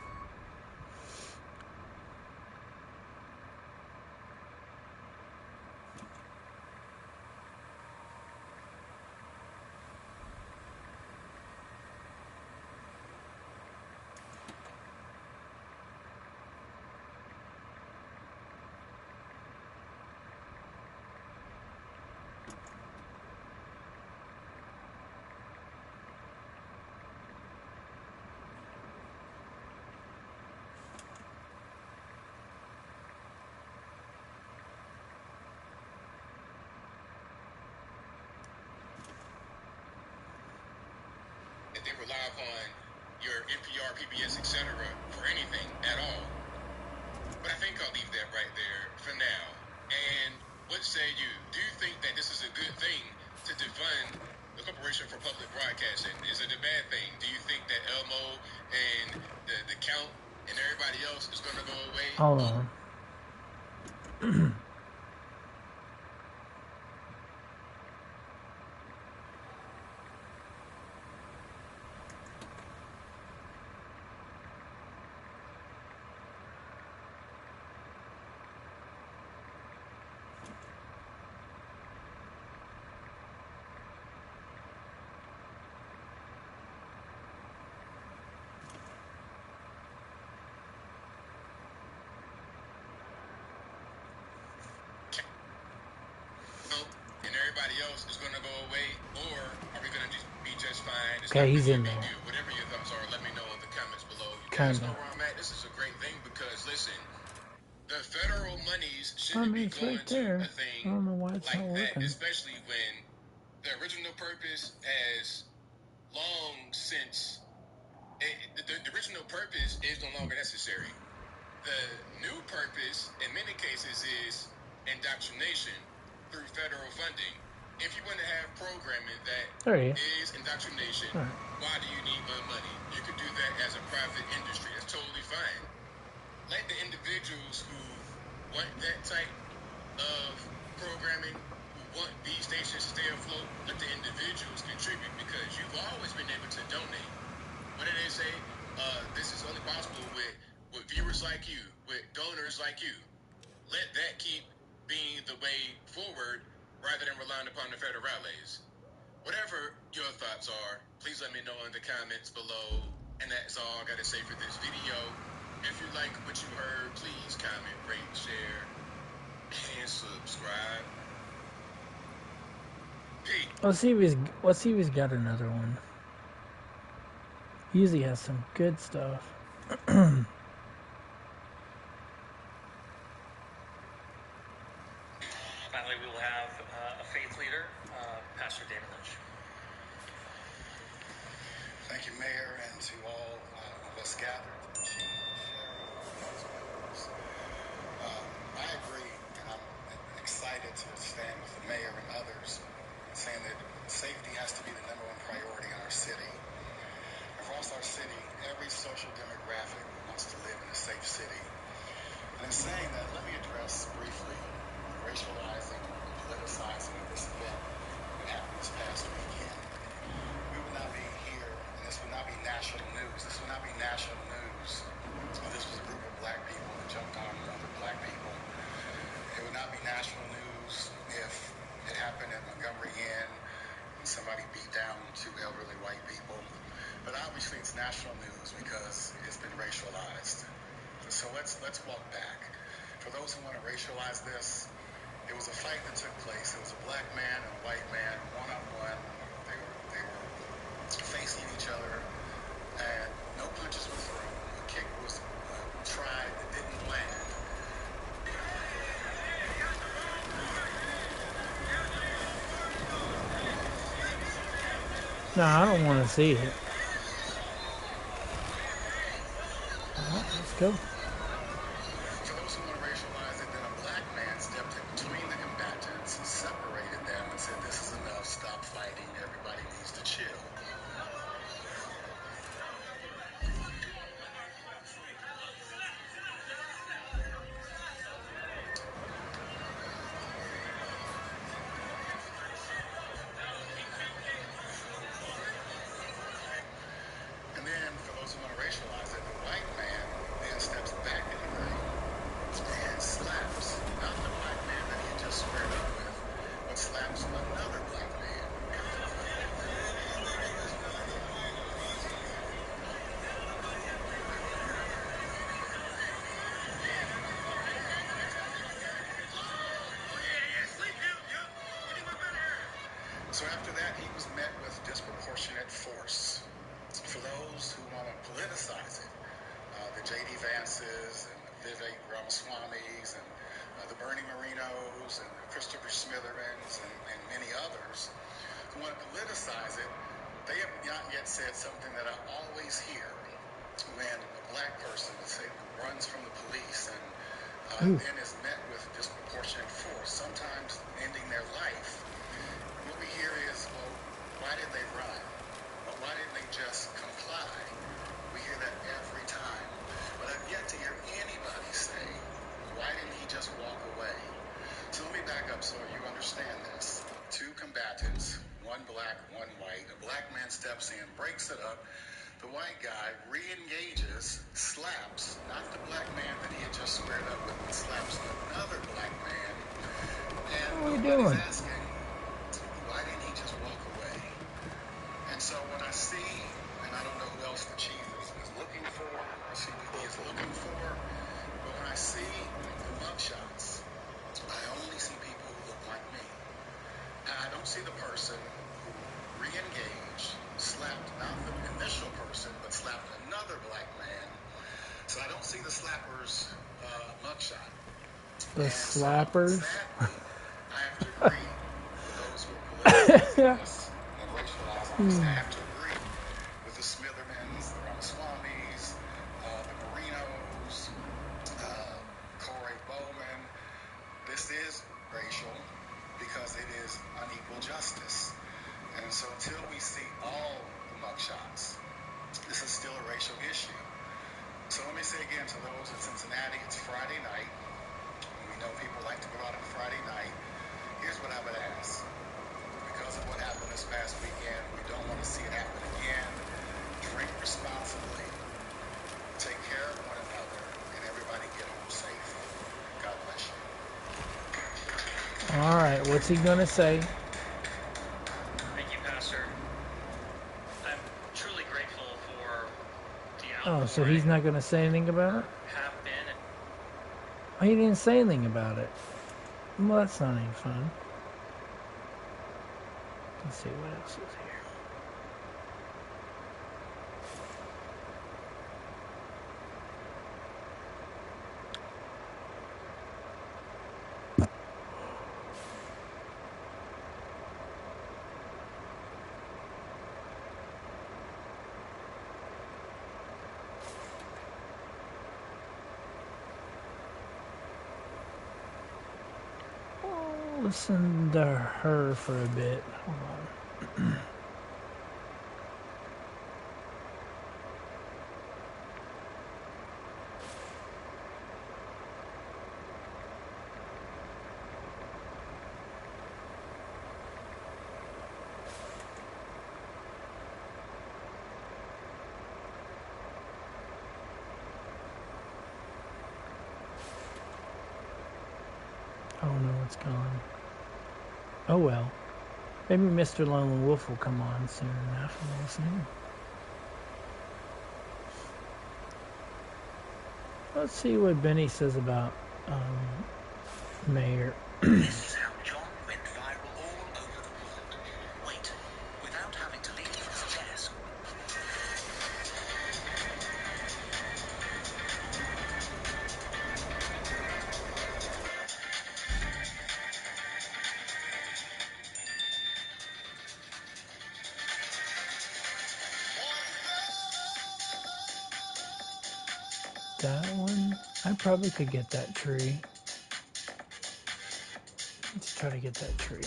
rely upon your NPR, PBS, etc. for anything at all. But I think I'll leave that right there for now. And what say you? Do you think that this is a good thing to defund the Corporation for Public Broadcasting? Is it a bad thing? Do you think that Elmo and the Count and everybody else is going to go away? Hold on. And everybody else is going to go away, or are we going to just be just fine? It's Okay, not he's really a in big there. deal. Whatever your thoughts are, let me know in the comments below. You Kind guys know of. where I'm at. This is a great thing because, listen, the federal monies I shouldn't mean, be it's going right to there. a thing I don't know why it's like not that, working. especially when the original purpose has long since, the original purpose is no longer necessary. The new purpose, in many cases, is indoctrination through federal funding. If you want to have programming that There he is. is indoctrination, All right. why do you need my money? You could do that as a private industry. That's totally fine. Let the individuals who want that type of programming, who want these stations to stay afloat, let the individuals contribute because you've always been able to donate. What do they say? This is only possible with viewers like you, with donors like you. Let that keep being the way forward rather than relying upon the federales. Whatever your thoughts are, please let me know in the comments below. And that's all I got to say for this video. If you like what you heard, please comment, rate, share, and subscribe. Peace. Let's see if he's got another one. He usually has some good stuff. Finally, we will have a faith leader, Pastor David Lynch. Thank you, Mayor, and to all of us gathered. I agree, and I'm excited to stand with the Mayor and others saying that safety has to be the number one priority in our city. Across our city, every social demographic wants to live in a safe city. And in saying that, let me address briefly the racializing and politicizing of this event that happened this past weekend. We would not be here, and this would not be national news. This would not be national news if this was a group of black people that jumped on other black people. It would not be national news if it happened at Montgomery Inn and somebody beat down two elderly white people. But obviously it's national news because it's been racialized. So let's walk back. For those who want to racialize this, it was a fight that took place. It was a black man and a white man, one-on-one. They were facing each other, and no punches were thrown. A kick was tried that didn't land. No, I don't want to see it. Let's go. For those who want to racialize it, then a black man stepped in between the combatants, separated them, and said, "This is enough. Stop fighting. Everybody needs to chill." And then, for those who want to racialize it, the white man then steps back in the ring and slaps not the black man that he had just squared up with, but slaps another black man. So after that, he was met with disproportionate force. For those who want to politicize it, the J.D. Vances and the Vivek Ramaswamis and the Bernie Marinos and the Christopher Smithermans and many others who want to politicize it, They have not yet said something that I always hear when a black person, let's say, runs from the police and then is met with disproportionate force, sometimes ending their life. What we hear is, well, why did they run? Well, why didn't they just comply? We hear that every time. But I've yet to hear anybody say, why didn't he just walk away? So let me back up so you understand this. Two combatants, one black, one white. A black man steps in, breaks it up. The white guy re-engages, slaps, not the black man that he had just squared up with, but slaps another black man. And What are we nobody's doing? asking, why didn't he just walk away? And so when I see, and I don't know who else the chief is looking for, or CPD is looking for, but when I see the mugshots, I only see people who look like me. And I don't see the person who re-engaged, slapped not the initial person, but slapped another black man. So I don't see the slapper's mugshot. The slappers? So, sadly, I have to agree with those who are politicizing this and racializing this. I have to agree with the Smithermans, the Ramaswamis, the Marinos, Corey Bowman. This is racial because it is unequal justice. And so until we see all the mugshots, this is still a racial issue. So let me say again to those in Cincinnati, it's Friday night. We know people like to go out on Friday night. Here's what I would ask. Because of what happened this past weekend, we don't want to see it happen again. Drink responsibly. Take care of one another, and everybody get home safe. God bless you. All right, what's he gonna say? Thank you, Pastor. I'm truly grateful for the Oh, so he's not gonna say anything about it? have been. Oh, he didn't say anything about it. Well, that's not any fun. Let's see what else is here. Listen to her for a bit. Hold on. Oh no, it's gone. Oh well. Maybe Mr. Lone Wolf will come on soon enough and we'll see. Let's see what Benny says about Mayor. This is how John went viral all over the world. Wait, without having to leave his desk. That one? I probably could get that tree. Let's try to get that tree.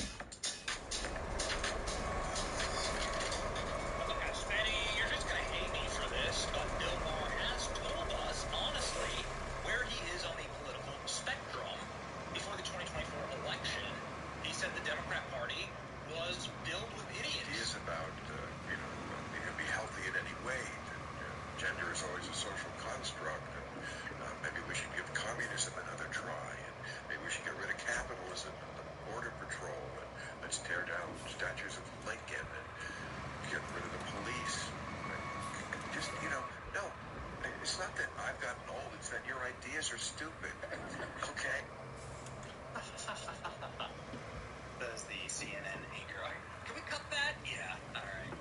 Look, Spenny, you're just gonna hate me for this, but Bill Maher has told us, honestly, where he is on the political spectrum before the 2024 election. He said the Democrat Party was filled with idiots. Ideas about, you can be healthy in any way. Gender is always a social construct. And maybe we should give communism another try. And maybe we should get rid of capitalism and the border patrol. And let's tear down statues of Lincoln and get rid of the police. And just, no. It's not that I've gotten old. It's that your ideas are stupid. Okay? Says the CNN anchor. Can we cut that? Yeah, all right.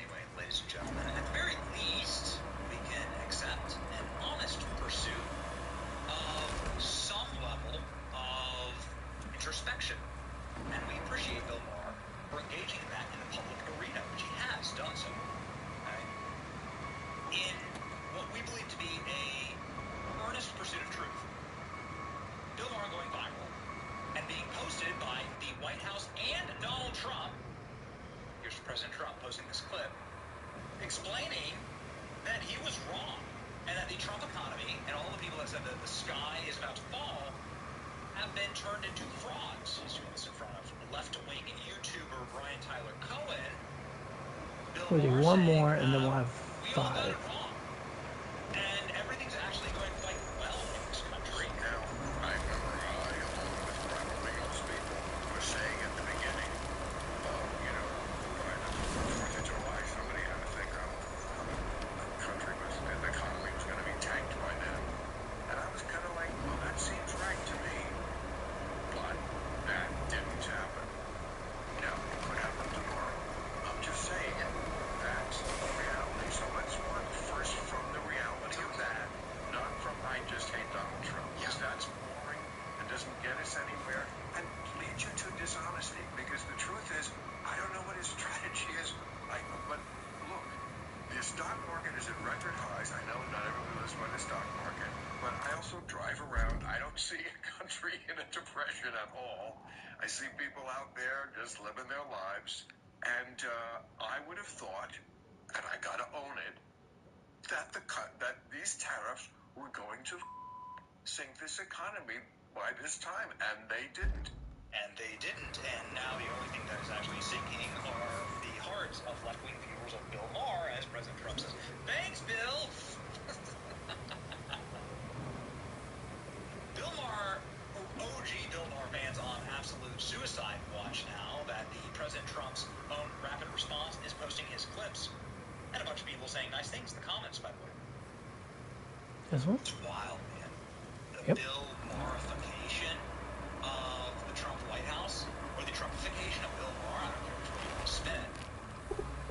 Anyway, ladies and gentlemen, at the very least, we can accept an honest pursuit of some level of introspection. And we appreciate Bill Maher for engaging in that in the public arena, which he has. We'll do one more, and then we'll have we all got 5. it wrong. And everything's actually going quite well in this country. Now, I remember I, along with probably most people, was saying at the beginning, by the 4th of July, somebody had to think how the country was, the economy was going to be tanked by then. And I was kind of like, well, that seems right to me. But that didn't happen. Now, it could happen tomorrow. I'm just saying it. That's the reality. So let's work first from the reality of that, not from I just hate Donald Trump. Because that's boring and doesn't get us anywhere and leads you to dishonesty. Because the truth is, I don't know what his strategy is. But look, the stock market is at record highs. I know not everybody lives by the stock market, but I also drive around. I don't see a country in a depression at all. I see people out there just living their lives. And I would have thought, and I got to own it, that these tariffs were going to sink this economy by this time, and they didn't. And they didn't. And now the only thing that is actually sinking are the hearts of left-wing viewers of Bill Maher, as President Trump says, "Thanks, Bill." Bill Maher, OG Bill Maher fans on absolute suicide watch now that the President Trump's own rapid response is posting his clips. And a bunch of people saying nice things in the comments, by the way. This one? It's wild, man. The Yep. Bill Maherification of the Trump White House, or the Trumpification of Bill Maher, I don't care which way you want to spin it.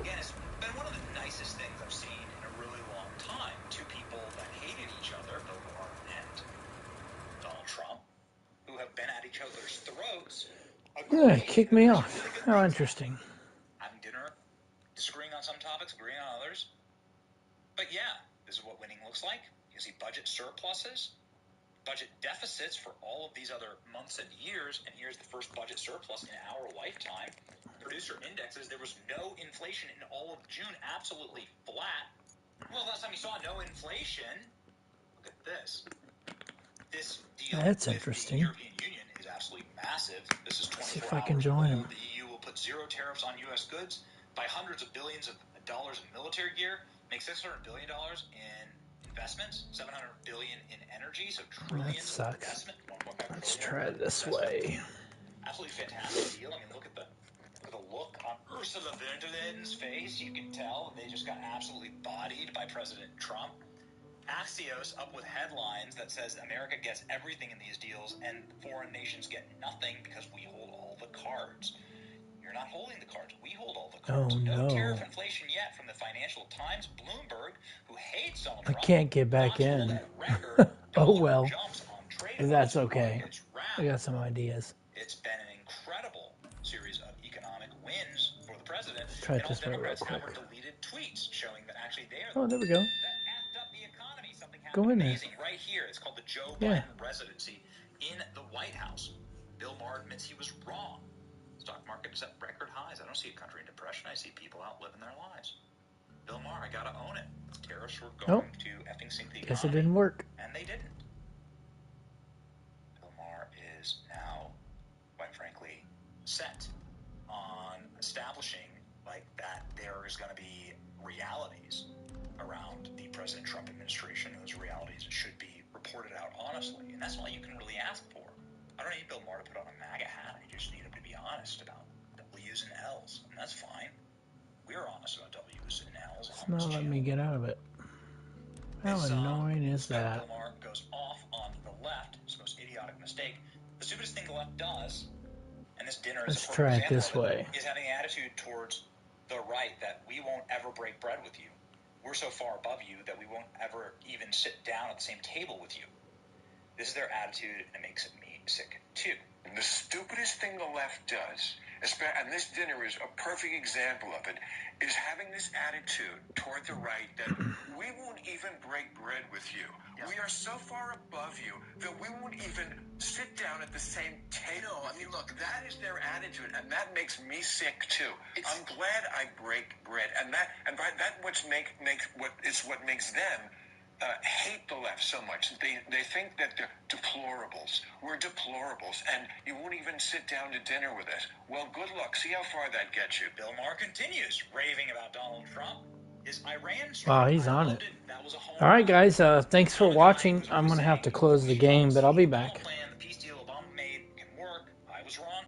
Again, it's been one of the nicest things I've seen in a really long time. Two people that hated each other, Bill Maher and Donald Trump, who have been at each other's throats. Yeah, kick me off. How interesting. Having dinner, disagreeing on some topics, agreeing on others. But yeah, this is what winning looks like. You see budget surpluses, budget deficits for all of these other months and years, and here's the first budget surplus in our lifetime. Producer indexes, there was no inflation in all of June, absolutely flat. Well, last time you saw no inflation, look at this. This deal That's with interesting. the European Union is absolutely massive. This is 24 See if I hours can join old. him. The EU will put zero tariffs on U.S. goods, buy hundreds of billions of dollars in military gear, make $600 billion in investments, $700 billion in energy, so trillions of investment. Let's try it this way. Absolutely fantastic deal. I mean, look at the look on Ursula von der Leyen's face. You can tell they just got absolutely bodied by President Trump. Axios up with headlines that says America gets everything in these deals and foreign nations get nothing because we hold all the cards. You're not holding the cards. We hold all the cards. Oh, no no. tariff inflation yet from the Financial Times. Bloomberg, who hates Donald I Trump, can't get back in. Oh, well. That's okay. I got some ideas. It's been an incredible series of economic wins for the president. Let's try it And all this way real Democrats have quick. are deleted tweets showing that actually they are Oh, there we go. that effed up the economy. Something Go happened in there. amazing right here. It's called the Joe Yeah. Biden residency in the White House. Bill Maher admits he was wrong. Stock market is at record highs. I don't see a country in depression. I see people out living their lives. Bill Maher, I gotta own it. Tariffs were going to effing sink the economy. Guess it didn't work. And they didn't. Bill Maher is now, quite frankly, set on establishing like that there is going to be realities around the President Trump administration. Those realities should be reported out honestly, and that's all you can really ask for. I don't need Bill Maher to put on a MAGA hat. I just need him to be honest about W's and L's, and that's fine. We're honest about W's and L's. It's not letting me get out of it. How annoying is that? Bill Maher goes off on the left. It's the most idiotic mistake. The stupidest thing the left does, and this dinner is Let's a perfect try it example this of it, way. is having an attitude towards the right that we won't ever break bread with you. We're so far above you that we won't ever even sit down at the same table with you. This is their attitude, and it makes me sick too. The stupidest thing the left does, and this dinner is a perfect example of it, is having this attitude toward the right that we won't even break bread with you. Yeah. We are so far above you that we won't even sit down at the same table. No, I mean, look, that is their attitude, and that makes me sick too. I'm glad I break bread, and that what makes them hate the left so much. They think that they're deplorables. We're deplorables, and you won't even sit down to dinner with us. Well, good luck. See how far that gets you. Bill Maher continues raving about Donald Trump. His Iran Wow, strike, he's I on loved it. it. That was a home All right, run. guys. Thanks for watching. I'm going to have to close the game, but I'll be back. The peace deal Obama made can work. I was wrong.